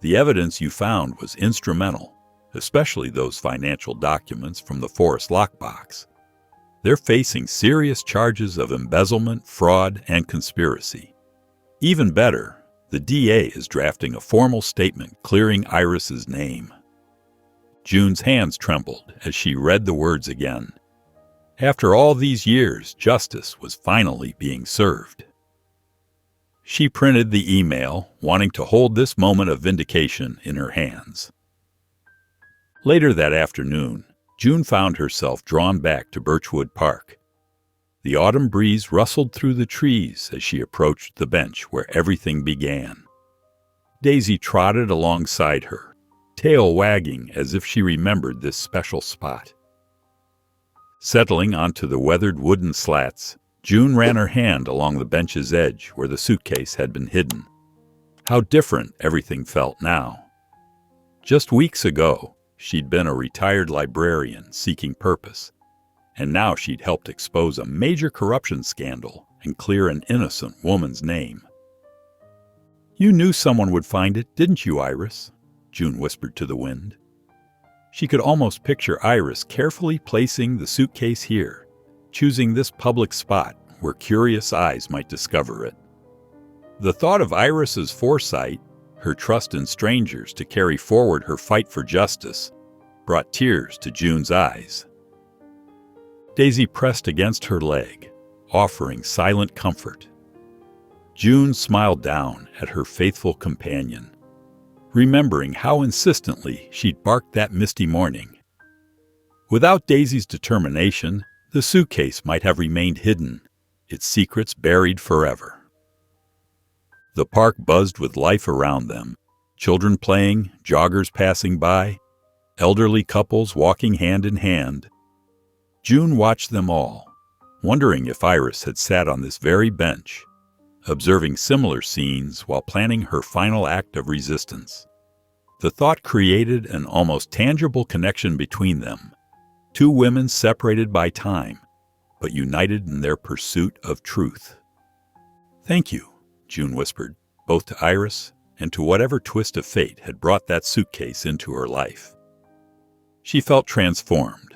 S1: The evidence you found was instrumental, especially those financial documents from the Forest lockbox. They're facing serious charges of embezzlement, fraud, and conspiracy. Even better, the DA is drafting a formal statement clearing Iris's name. June's hands trembled as she read the words again. After all these years, justice was finally being served. She printed the email, wanting to hold this moment of vindication in her hands. Later that afternoon, June found herself drawn back to Birchwood Park. The autumn breeze rustled through the trees as she approached the bench where everything began. Daisy trotted alongside her, tail wagging as if she remembered this special spot. Settling onto the weathered wooden slats, June ran her hand along the bench's edge where the suitcase had been hidden. How different everything felt now. Just weeks ago, she'd been a retired librarian seeking purpose, and now she'd helped expose a major corruption scandal and clear an innocent woman's name. You knew someone would find it, didn't you, Iris? June whispered to the wind. She could almost picture Iris carefully placing the suitcase here, choosing this public spot where curious eyes might discover it. The thought of Iris's foresight, her trust in strangers to carry forward her fight for justice, brought tears to June's eyes. Daisy pressed against her leg, offering silent comfort. June smiled down at her faithful companion, remembering how insistently she'd barked that misty morning. Without Daisy's determination, the suitcase might have remained hidden, its secrets buried forever. The park buzzed with life around them, children playing, joggers passing by. elderly couples walking hand in hand. June watched them all, wondering if Iris had sat on this very bench, observing similar scenes while planning her final act of resistance. The thought created an almost tangible connection between them, two women separated by time, but united in their pursuit of truth. "Thank you," June whispered, both to Iris and to whatever twist of fate had brought that suitcase into her life. She felt transformed,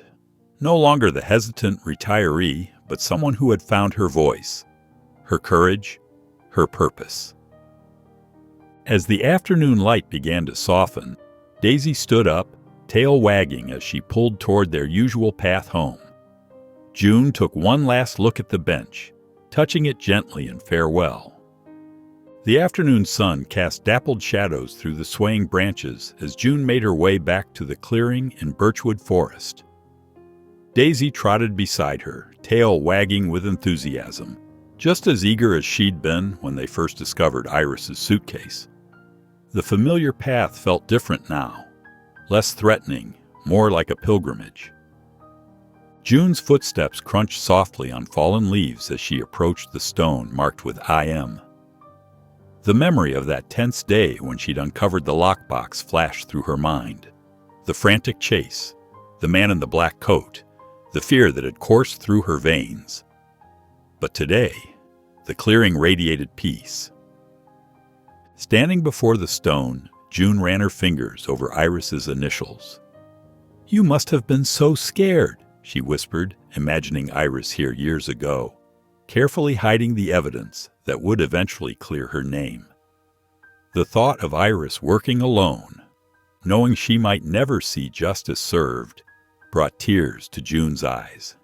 S1: no longer the hesitant retiree, but someone who had found her voice, her courage, her purpose. As the afternoon light began to soften, Daisy stood up, tail wagging as she pulled toward their usual path home. June took one last look at the bench, touching it gently in farewell. The afternoon sun cast dappled shadows through the swaying branches as June made her way back to the clearing in Birchwood Forest. Daisy trotted beside her, tail wagging with enthusiasm, just as eager as she'd been when they first discovered Iris's suitcase. The familiar path felt different now, less threatening, more like a pilgrimage. June's footsteps crunched softly on fallen leaves as she approached the stone marked with I.M. The memory of that tense day when she'd uncovered the lockbox flashed through her mind. The frantic chase, the man in the black coat, the fear that had coursed through her veins. But today, the clearing radiated peace. Standing before the stone, June ran her fingers over Iris's initials. "You must have been so scared," she whispered, imagining Iris here years ago, carefully hiding the evidence that would eventually clear her name. The thought of Iris working alone, knowing she might never see justice served, brought tears to June's eyes.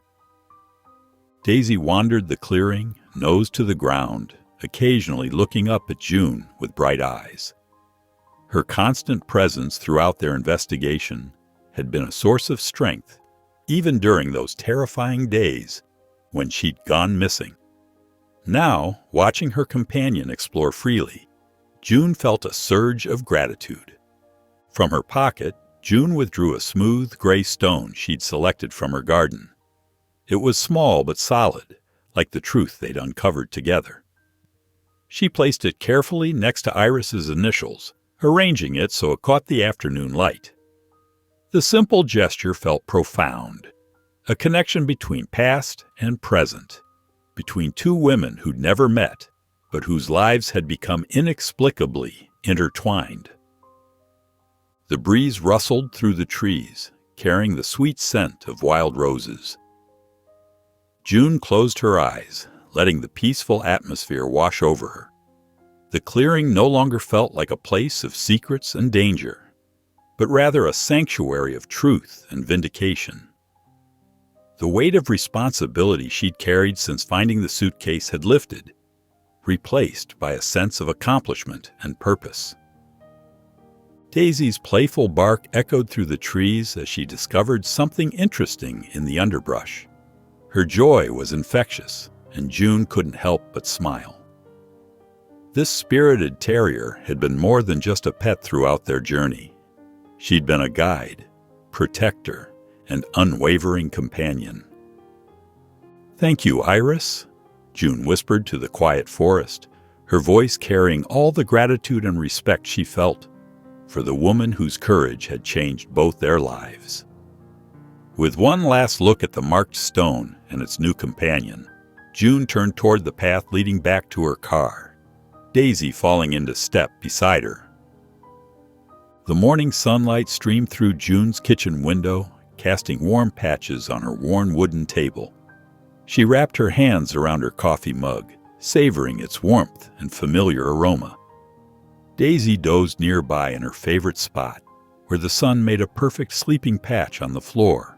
S1: Daisy wandered the clearing, nose to the ground, occasionally looking up at June with bright eyes. Her constant presence throughout their investigation had been a source of strength, even during those terrifying days when she'd gone missing. Now, watching her companion explore freely, June felt a surge of gratitude. From her pocket, June withdrew a smooth gray stone she'd selected from her garden. It was small but solid, like the truth they'd uncovered together. She placed it carefully next to Iris's initials, arranging it so it caught the afternoon light. The simple gesture felt profound, a connection between past and present, between two women who'd never met, but whose lives had become inexplicably intertwined. The breeze rustled through the trees, carrying the sweet scent of wild roses. June closed her eyes, letting the peaceful atmosphere wash over her. The clearing no longer felt like a place of secrets and danger, but rather a sanctuary of truth and vindication. The weight of responsibility she'd carried since finding the suitcase had lifted, replaced by a sense of accomplishment and purpose. Daisy's playful bark echoed through the trees as she discovered something interesting in the underbrush. Her joy was infectious, and June couldn't help but smile. This spirited terrier had been more than just a pet throughout their journey. She'd been a guide, protector, and unwavering companion. "Thank you, Iris," June whispered to the quiet forest, her voice carrying all the gratitude and respect she felt for the woman whose courage had changed both their lives. With one last look at the marked stone and its new companion, June turned toward the path leading back to her car, Daisy falling into step beside her. The morning sunlight streamed through June's kitchen window, casting warm patches on her worn wooden table. She wrapped her hands around her coffee mug, savoring its warmth and familiar aroma. Daisy dozed nearby in her favorite spot, where the sun made a perfect sleeping patch on the floor.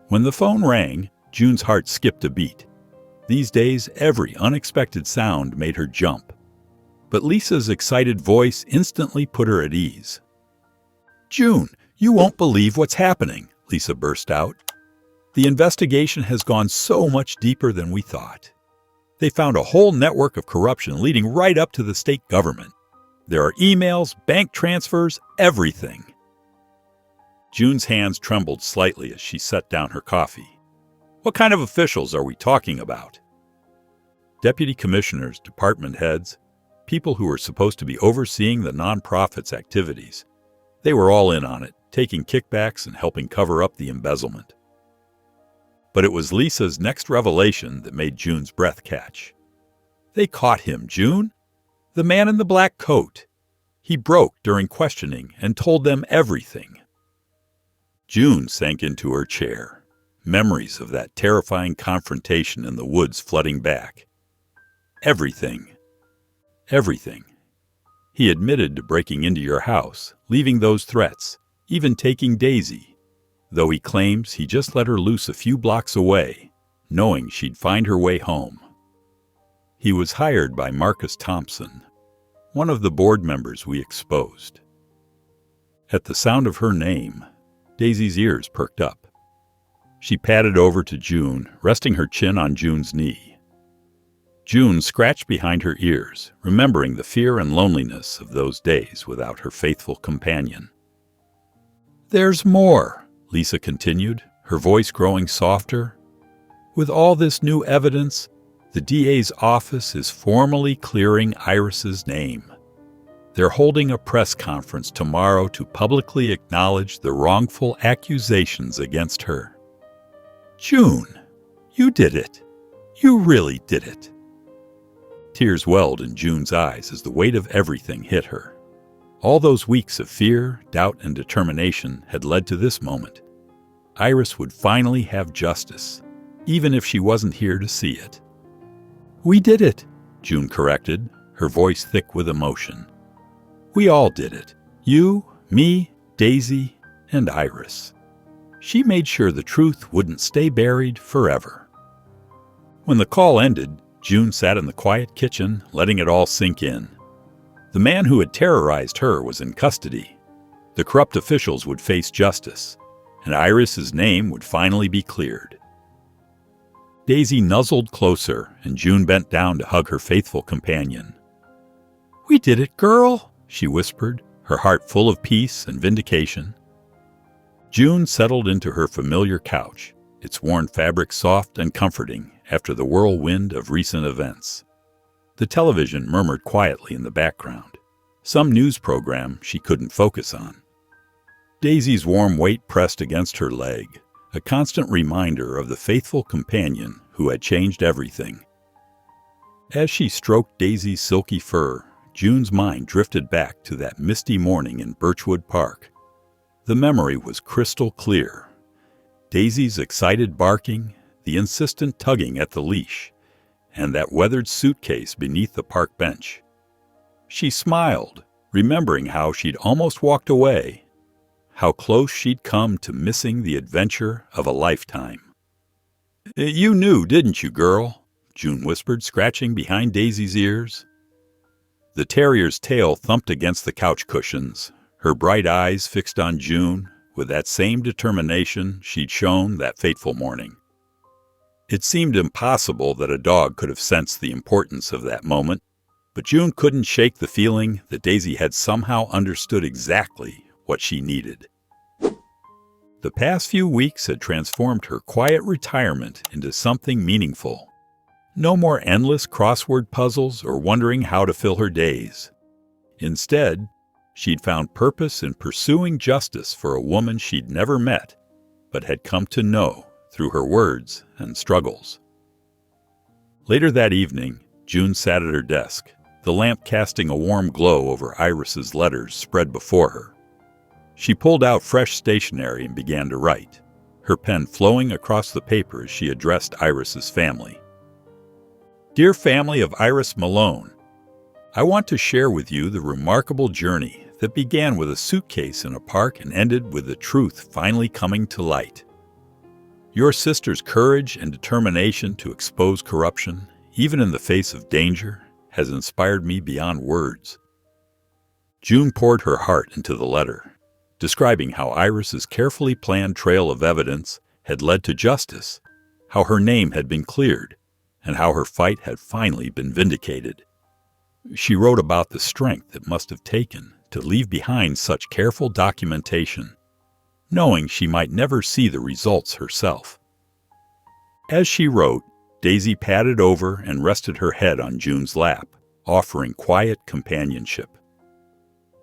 S1: When the phone rang, June's heart skipped a beat. These days, every unexpected sound made her jump. But Lisa's excited voice instantly put her at ease. "June, you won't believe what's happening," Lisa burst out. "The investigation has gone so much deeper than we thought. They found a whole network of corruption leading right up to the state government. There are emails, bank transfers, everything." June's hands trembled slightly as she set down her coffee. What kind of officials are we talking about? Deputy commissioners, department heads, people who were supposed to be overseeing the nonprofit's activities. They were all in on it, taking kickbacks and helping cover up the embezzlement. But it was Lisa's next revelation that made June's breath catch. They caught him, June. The man in the black coat. He broke during questioning and told them everything. June sank into her chair, memories of that terrifying confrontation in the woods flooding back. Everything. Everything. He admitted to breaking into your house, leaving those threats, even taking Daisy, though he claims he just let her loose a few blocks away, knowing she'd find her way home. He was hired by Marcus Thompson, one of the board members we exposed. At the sound of her name, Daisy's ears perked up. She padded over to June, resting her chin on June's knee. June scratched behind her ears, remembering the fear and loneliness of those days without her faithful companion. "There's more," Lisa continued, her voice growing softer. "With all this new evidence, the DA's office is formally clearing Iris's name. They're holding a press conference tomorrow to publicly acknowledge the wrongful accusations against her." "June, you did it. You really did it." Tears welled in June's eyes as the weight of everything hit her. All those weeks of fear, doubt, and determination had led to this moment. Iris would finally have justice, even if she wasn't here to see it. "We did it," June corrected, her voice thick with emotion. "We all did it. You, me, Daisy, and Iris. She made sure the truth wouldn't stay buried forever." When the call ended, June sat in the quiet kitchen, letting it all sink in. The man who had terrorized her was in custody. The corrupt officials would face justice, and Iris's name would finally be cleared. Daisy nuzzled closer, and June bent down to hug her faithful companion. "We did it, girl," she whispered, her heart full of peace and vindication. June settled into her familiar couch, its worn fabric soft and comforting after the whirlwind of recent events. The television murmured quietly in the background, some news program she couldn't focus on. Daisy's warm weight pressed against her leg, a constant reminder of the faithful companion who had changed everything. As she stroked Daisy's silky fur, June's mind drifted back to that misty morning in Birchwood Park. The memory was crystal clear. Daisy's excited barking, the insistent tugging at the leash, and that weathered suitcase beneath the park bench. She smiled, remembering how she'd almost walked away, how close she'd come to missing the adventure of a lifetime. "You knew, didn't you, girl?" June whispered, scratching behind Daisy's ears. The terrier's tail thumped against the couch cushions, her bright eyes fixed on June with that same determination she'd shown that fateful morning. It seemed impossible that a dog could have sensed the importance of that moment, but June couldn't shake the feeling that Daisy had somehow understood exactly what she needed. The past few weeks had transformed her quiet retirement into something meaningful. No more endless crossword puzzles or wondering how to fill her days. Instead, she'd found purpose in pursuing justice for a woman she'd never met, but had come to know through her words and struggles. Later that evening, June sat at her desk, the lamp casting a warm glow over Iris's letters spread before her. She pulled out fresh stationery and began to write, her pen flowing across the paper as she addressed Iris's family. "Dear family of Iris Malone, I want to share with you the remarkable journey that began with a suitcase in a park and ended with the truth finally coming to light. Your sister's courage and determination to expose corruption, even in the face of danger, has inspired me beyond words." June poured her heart into the letter, describing how Iris's carefully planned trail of evidence had led to justice, how her name had been cleared, and how her fight had finally been vindicated. She wrote about the strength it must have taken to leave behind such careful documentation. knowing she might never see the results herself. As she wrote, Daisy padded over and rested her head on June's lap, offering quiet companionship.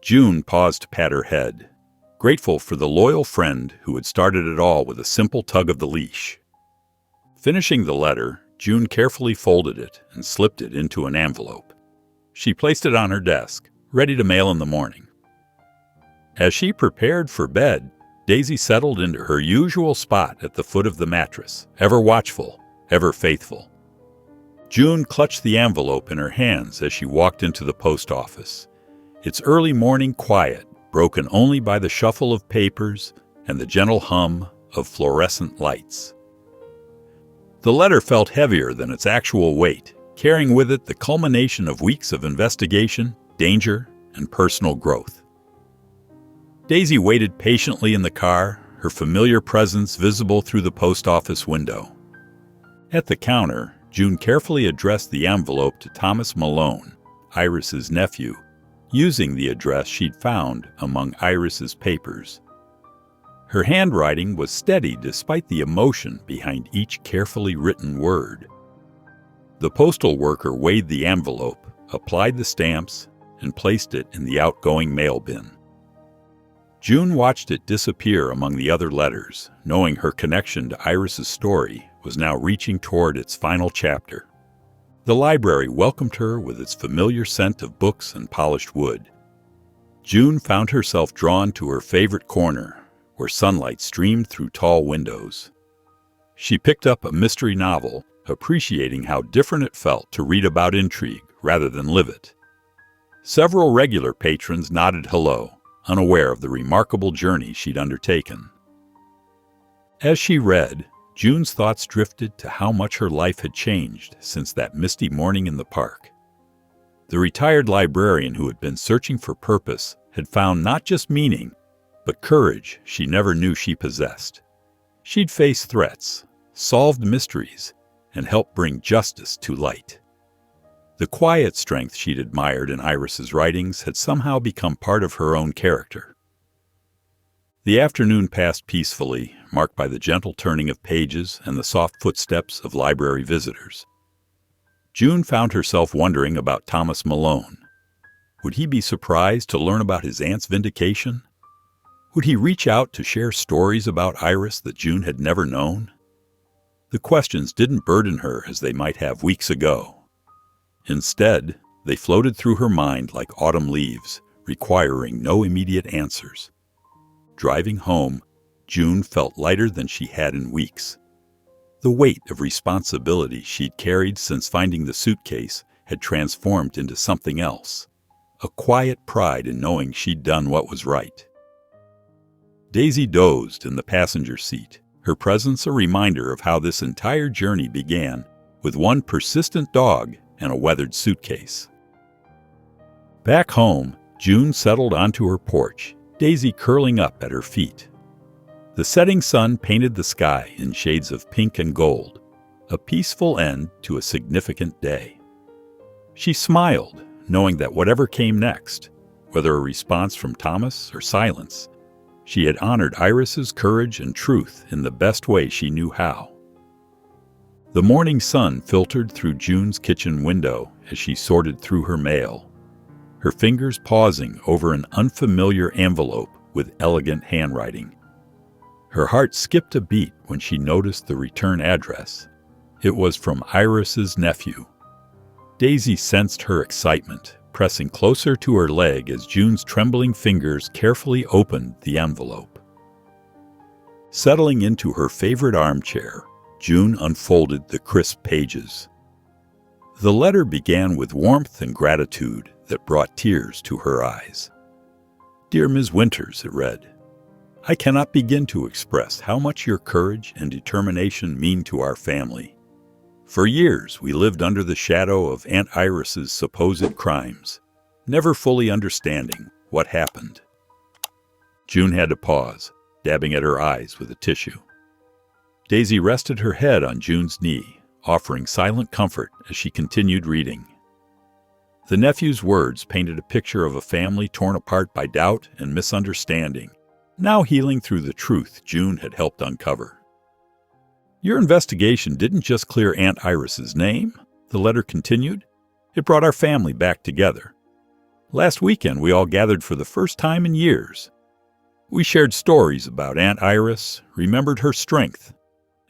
S1: June paused to pat her head, grateful for the loyal friend who had started it all with a simple tug of the leash. Finishing the letter, June carefully folded it and slipped it into an envelope. She placed it on her desk, ready to mail in the morning. As she prepared for bed, Daisy settled into her usual spot at the foot of the mattress, ever watchful, ever faithful. June clutched the envelope in her hands as she walked into the post office, its early morning quiet broken only by the shuffle of papers and the gentle hum of fluorescent lights. The letter felt heavier than its actual weight, carrying with it the culmination of weeks of investigation, danger, and personal growth. Daisy waited patiently in the car, her familiar presence visible through the post office window. At the counter, June carefully addressed the envelope to Thomas Malone, Iris's nephew, using the address she'd found among Iris's papers. Her handwriting was steady despite the emotion behind each carefully written word. The postal worker weighed the envelope, applied the stamps, and placed it in the outgoing mail bin. June watched it disappear among the other letters, knowing her connection to Iris's story was now reaching toward its final chapter. The library welcomed her with its familiar scent of books and polished wood. June found herself drawn to her favorite corner, where sunlight streamed through tall windows. She picked up a mystery novel, appreciating how different it felt to read about intrigue rather than live it. Several regular patrons nodded hello, unaware of the remarkable journey she'd undertaken. As she read, June's thoughts drifted to how much her life had changed since that misty morning in the park. The retired librarian who had been searching for purpose had found not just meaning, but courage she never knew she possessed. She'd faced threats, solved mysteries, and helped bring justice to light. The quiet strength she'd admired in Iris's writings had somehow become part of her own character. The afternoon passed peacefully, marked by the gentle turning of pages and the soft footsteps of library visitors. June found herself wondering about Thomas Malone. Would he be surprised to learn about his aunt's vindication? Would he reach out to share stories about Iris that June had never known? The questions didn't burden her as they might have weeks ago. Instead, they floated through her mind like autumn leaves, requiring no immediate answers. Driving home, June felt lighter than she had in weeks. The weight of responsibility she'd carried since finding the suitcase had transformed into something else, a quiet pride in knowing she'd done what was right. Daisy dozed in the passenger seat, her presence a reminder of how this entire journey began with one persistent dog and a weathered suitcase. Back home, June settled onto her porch, Daisy curling up at her feet. The setting sun painted the sky in shades of pink and gold, a peaceful end to a significant day. She smiled, knowing that whatever came next, whether a response from Thomas or silence, she had honored Iris's courage and truth in the best way she knew how. The morning sun filtered through June's kitchen window as she sorted through her mail, her fingers pausing over an unfamiliar envelope with elegant handwriting. Her heart skipped a beat when she noticed the return address. It was from Iris's nephew. Daisy sensed her excitement, pressing closer to her leg as June's trembling fingers carefully opened the envelope. Settling into her favorite armchair, June unfolded the crisp pages. The letter began with warmth and gratitude that brought tears to her eyes. "Dear Ms. Winters," it read, "I cannot begin to express how much your courage and determination mean to our family. For years, we lived under the shadow of Aunt Iris's supposed crimes, never fully understanding what happened." June had to pause, dabbing at her eyes with a tissue. Daisy rested her head on June's knee, offering silent comfort as she continued reading. The nephew's words painted a picture of a family torn apart by doubt and misunderstanding, now healing through the truth June had helped uncover. Your investigation didn't just clear Aunt Iris's name, the letter continued. It brought our family back together. Last weekend, we all gathered for the first time in years. We shared stories about Aunt Iris, remembered her strength,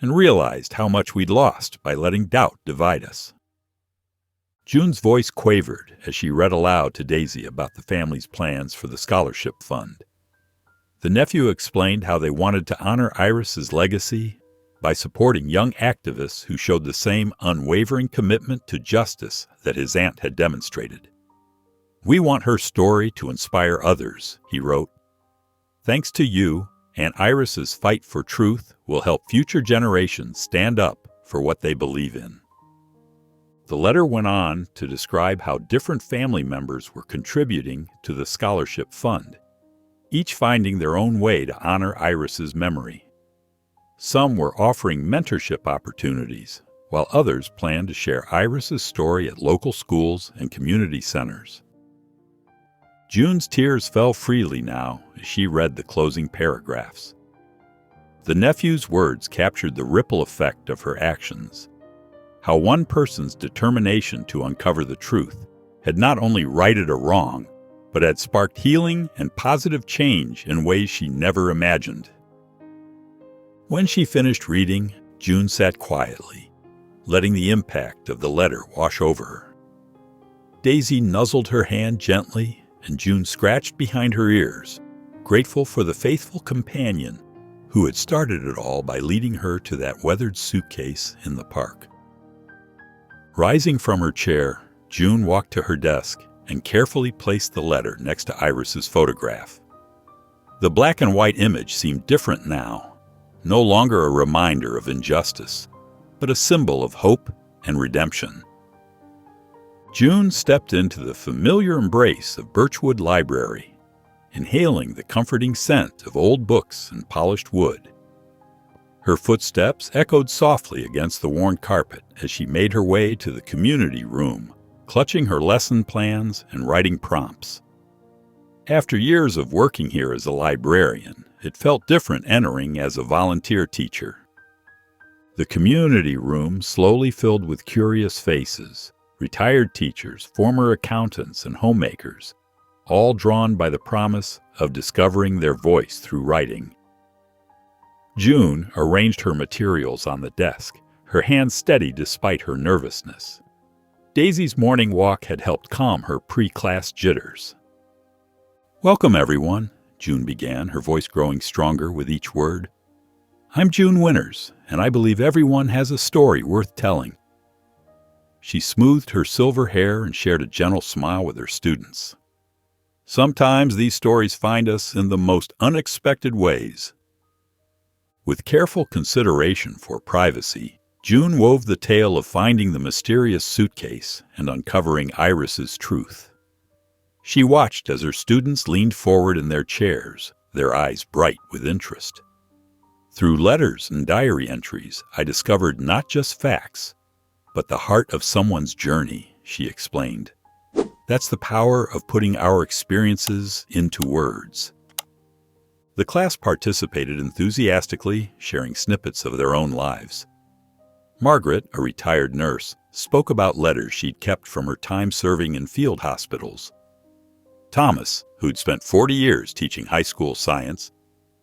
S1: and realized how much we'd lost by letting doubt divide us. June's voice quavered as she read aloud to Daisy about the family's plans for the scholarship fund. The nephew explained how they wanted to honor Iris's legacy by supporting young activists who showed the same unwavering commitment to justice that his aunt had demonstrated. "We want her story to inspire others," he wrote. "Thanks to you, Aunt Iris's fight for truth will help future generations stand up for what they believe in." The letter went on to describe how different family members were contributing to the scholarship fund, each finding their own way to honor Iris's memory. Some were offering mentorship opportunities, while others planned to share Iris's story at local schools and community centers. June's tears fell freely now as she read the closing paragraphs. The nephew's words captured the ripple effect of her actions, how one person's determination to uncover the truth had not only righted a wrong, but had sparked healing and positive change in ways she never imagined. When she finished reading, June sat quietly, letting the impact of the letter wash over her. Daisy nuzzled her hand gently, and June scratched behind her ears, grateful for the faithful companion who had started it all by leading her to that weathered suitcase in the park. Rising from her chair, June walked to her desk and carefully placed the letter next to Iris's photograph. The black and white image seemed different now, no longer a reminder of injustice, but a symbol of hope and redemption. June stepped into the familiar embrace of Birchwood Library, inhaling the comforting scent of old books and polished wood. Her footsteps echoed softly against the worn carpet as she made her way to the community room, clutching her lesson plans and writing prompts. After years of working here as a librarian, it felt different entering as a volunteer teacher. The community room slowly filled with curious faces, retired teachers, former accountants, and homemakers, all drawn by the promise of discovering their voice through writing. June arranged her materials on the desk, her hands steady despite her nervousness. Daisy's morning walk had helped calm her pre-class jitters. "Welcome, everyone," June began, her voice growing stronger with each word. "I'm June Winters, and I believe everyone has a story worth telling." She smoothed her silver hair and shared a gentle smile with her students. "Sometimes these stories find us in the most unexpected ways." With careful consideration for privacy, June wove the tale of finding the mysterious suitcase and uncovering Iris's truth. She watched as her students leaned forward in their chairs, their eyes bright with interest. "Through letters and diary entries, I discovered not just facts, but the heart of someone's journey," she explained. "That's the power of putting our experiences into words." The class participated enthusiastically, sharing snippets of their own lives. Margaret, a retired nurse, spoke about letters she'd kept from her time serving in field hospitals. Thomas, who'd spent 40 years teaching high school science,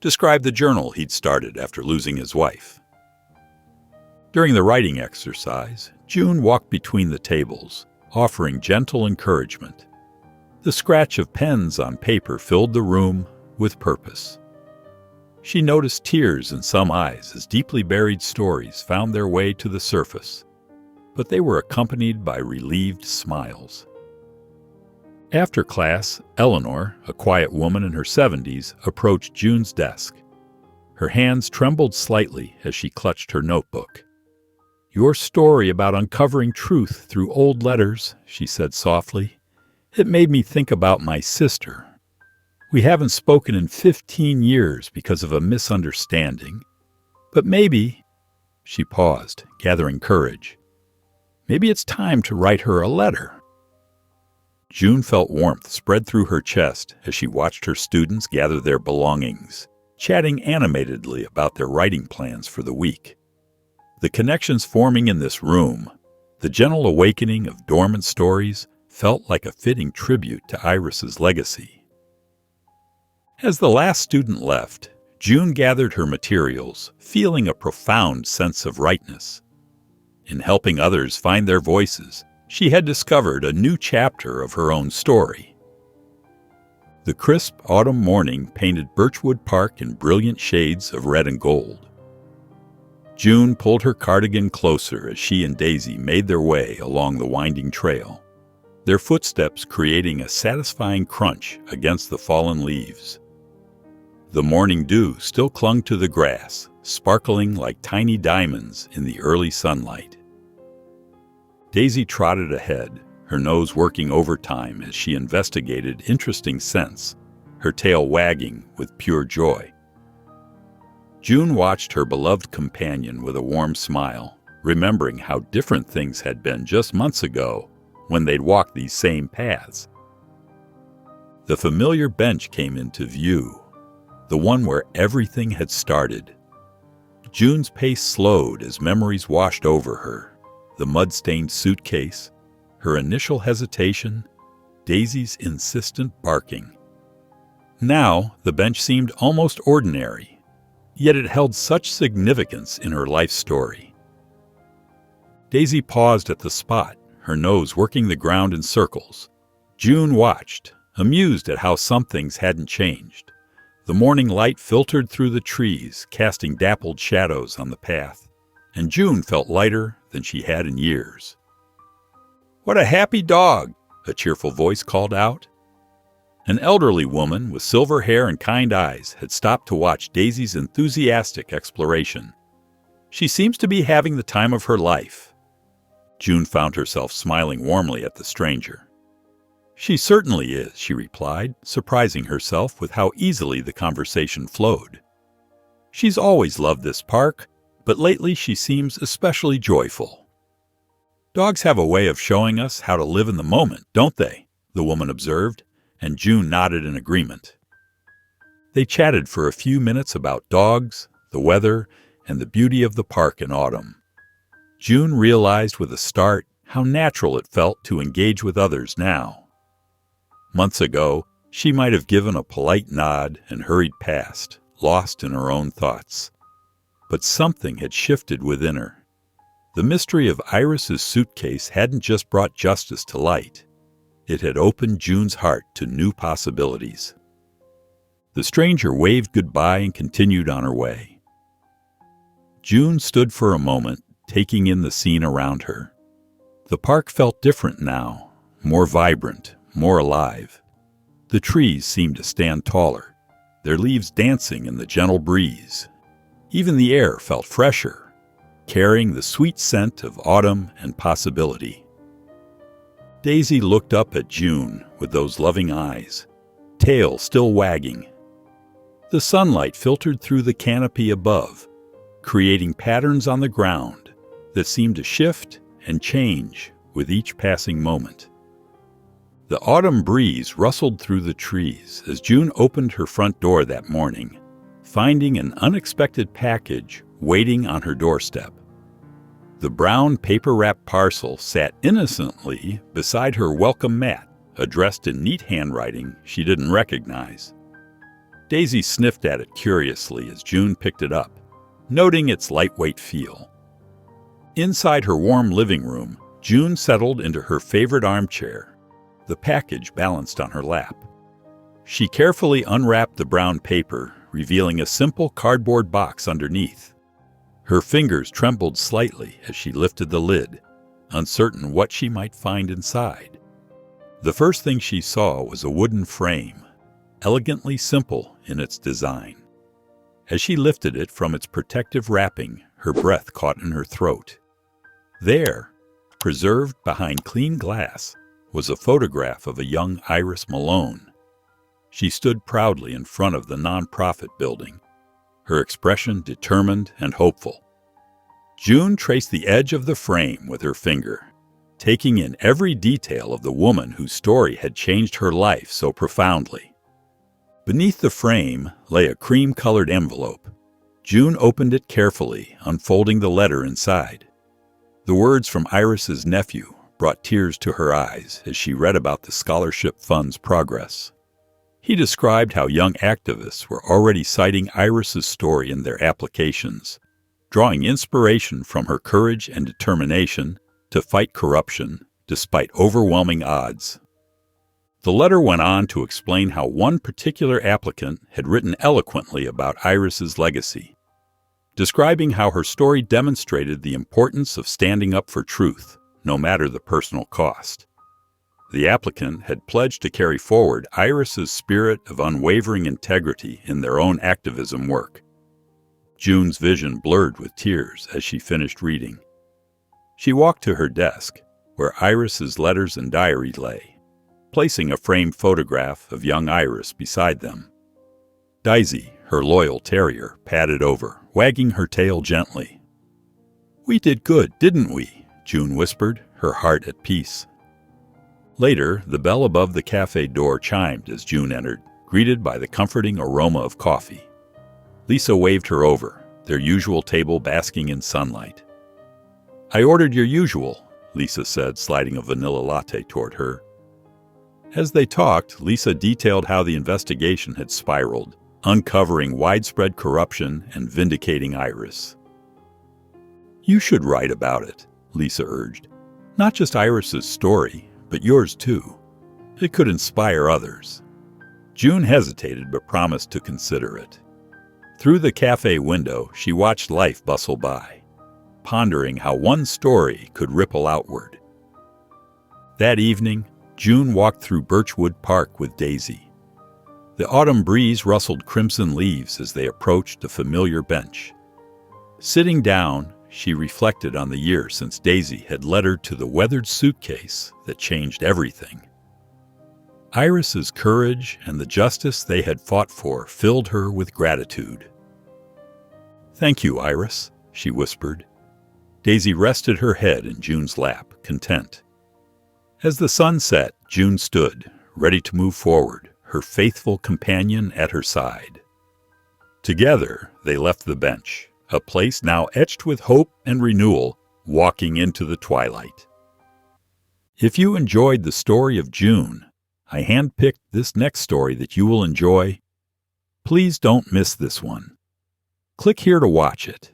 S1: described the journal he'd started after losing his wife. During the writing exercise, June walked between the tables, offering gentle encouragement. The scratch of pens on paper filled the room with purpose. She noticed tears in some eyes as deeply buried stories found their way to the surface, but they were accompanied by relieved smiles. After class, Eleanor, a quiet woman in her 70s, approached June's desk. Her hands trembled slightly as she clutched her notebook. "Your story about uncovering truth through old letters," she said softly, "it made me think about my sister. We haven't spoken in 15 years because of a misunderstanding. But maybe," she paused, gathering courage, "maybe it's time to write her a letter." June felt warmth spread through her chest as she watched her students gather their belongings, chatting animatedly about their writing plans for the week. The connections forming in this room, the gentle awakening of dormant stories, felt like a fitting tribute to Iris's legacy. As the last student left, June gathered her materials, feeling a profound sense of rightness. In helping others find their voices, she had discovered a new chapter of her own story. The crisp autumn morning painted Birchwood Park in brilliant shades of red and gold. June pulled her cardigan closer as she and Daisy made their way along the winding trail, their footsteps creating a satisfying crunch against the fallen leaves. The morning dew still clung to the grass, sparkling like tiny diamonds in the early sunlight. Daisy trotted ahead, her nose working overtime as she investigated interesting scents, her tail wagging with pure joy. June watched her beloved companion with a warm smile, remembering how different things had been just months ago when they'd walked these same paths. The familiar bench came into view, the one where everything had started. June's pace slowed as memories washed over her, the mud-stained suitcase, her initial hesitation, Daisy's insistent barking. Now, the bench seemed almost ordinary, yet it held such significance in her life story. Daisy paused at the spot, her nose working the ground in circles. June watched, amused at how some things hadn't changed. The morning light filtered through the trees, casting dappled shadows on the path, and June felt lighter than she had in years. "What a happy dog!" a cheerful voice called out. An elderly woman with silver hair and kind eyes had stopped to watch Daisy's enthusiastic exploration. "She seems to be having the time of her life." June found herself smiling warmly at the stranger. "She certainly is," she replied, surprising herself with how easily the conversation flowed. "She's always loved this park, but lately she seems especially joyful." "Dogs have a way of showing us how to live in the moment, don't they?" the woman observed, and June nodded in agreement. They chatted for a few minutes about dogs, the weather, and the beauty of the park in autumn. June realized with a start how natural it felt to engage with others now. Months ago, she might have given a polite nod and hurried past, lost in her own thoughts. But something had shifted within her. The mystery of Iris's suitcase hadn't just brought justice to light. It had opened June's heart to new possibilities. The stranger waved goodbye and continued on her way. June stood for a moment, taking in the scene around her. The park felt different now, more vibrant, more alive. The trees seemed to stand taller, their leaves dancing in the gentle breeze. Even the air felt fresher, carrying the sweet scent of autumn and possibility. Daisy looked up at June with those loving eyes, tail still wagging. The sunlight filtered through the canopy above, creating patterns on the ground that seemed to shift and change with each passing moment. The autumn breeze rustled through the trees as June opened her front door that morning, finding an unexpected package waiting on her doorstep. The brown paper-wrapped parcel sat innocently beside her welcome mat, addressed in neat handwriting she didn't recognize. Daisy sniffed at it curiously as June picked it up, noting its lightweight feel. Inside her warm living room, June settled into her favorite armchair, the package balanced on her lap. She carefully unwrapped the brown paper, revealing a simple cardboard box underneath. Her fingers trembled slightly as she lifted the lid, uncertain what she might find inside. The first thing she saw was a wooden frame, elegantly simple in its design. As she lifted it from its protective wrapping, her breath caught in her throat. There, preserved behind clean glass, was a photograph of a young Iris Malone. She stood proudly in front of the nonprofit building, her expression determined and hopeful. June traced the edge of the frame with her finger, taking in every detail of the woman whose story had changed her life so profoundly. Beneath the frame lay a cream-colored envelope. June opened it carefully, unfolding the letter inside. The words from Iris's nephew brought tears to her eyes as she read about the scholarship fund's progress. He described how young activists were already citing Iris's story in their applications, drawing inspiration from her courage and determination to fight corruption despite overwhelming odds. The letter went on to explain how one particular applicant had written eloquently about Iris's legacy, describing how her story demonstrated the importance of standing up for truth, no matter the personal cost. The applicant had pledged to carry forward Iris's spirit of unwavering integrity in their own activism work. June's vision blurred with tears as she finished reading. She walked to her desk, where Iris's letters and diary lay, placing a framed photograph of young Iris beside them. Daisy, her loyal terrier, padded over, wagging her tail gently. "We did good, didn't we?" June whispered, her heart at peace. Later, the bell above the cafe door chimed as June entered, greeted by the comforting aroma of coffee. Lisa waved her over, their usual table basking in sunlight. "I ordered your usual," Lisa said, sliding a vanilla latte toward her. As they talked, Lisa detailed how the investigation had spiraled, uncovering widespread corruption and vindicating Iris. "You should write about it," Lisa urged. "Not just Iris's story, but yours too. It could inspire others." June hesitated but promised to consider it. Through the cafe window, she watched life bustle by, pondering how one story could ripple outward. That evening, June walked through Birchwood Park with Daisy. The autumn breeze rustled crimson leaves as they approached a familiar bench. Sitting down, she reflected on the year since Daisy had led her to the weathered suitcase that changed everything. Iris's courage and the justice they had fought for filled her with gratitude. "Thank you, Iris," she whispered. Daisy rested her head in June's lap, content. As the sun set, June stood, ready to move forward, her faithful companion at her side. Together, they left the bench, a place now etched with hope and renewal, walking into the twilight. If you enjoyed the story of June, I handpicked this next story that you will enjoy. Please don't miss this one. Click here to watch it.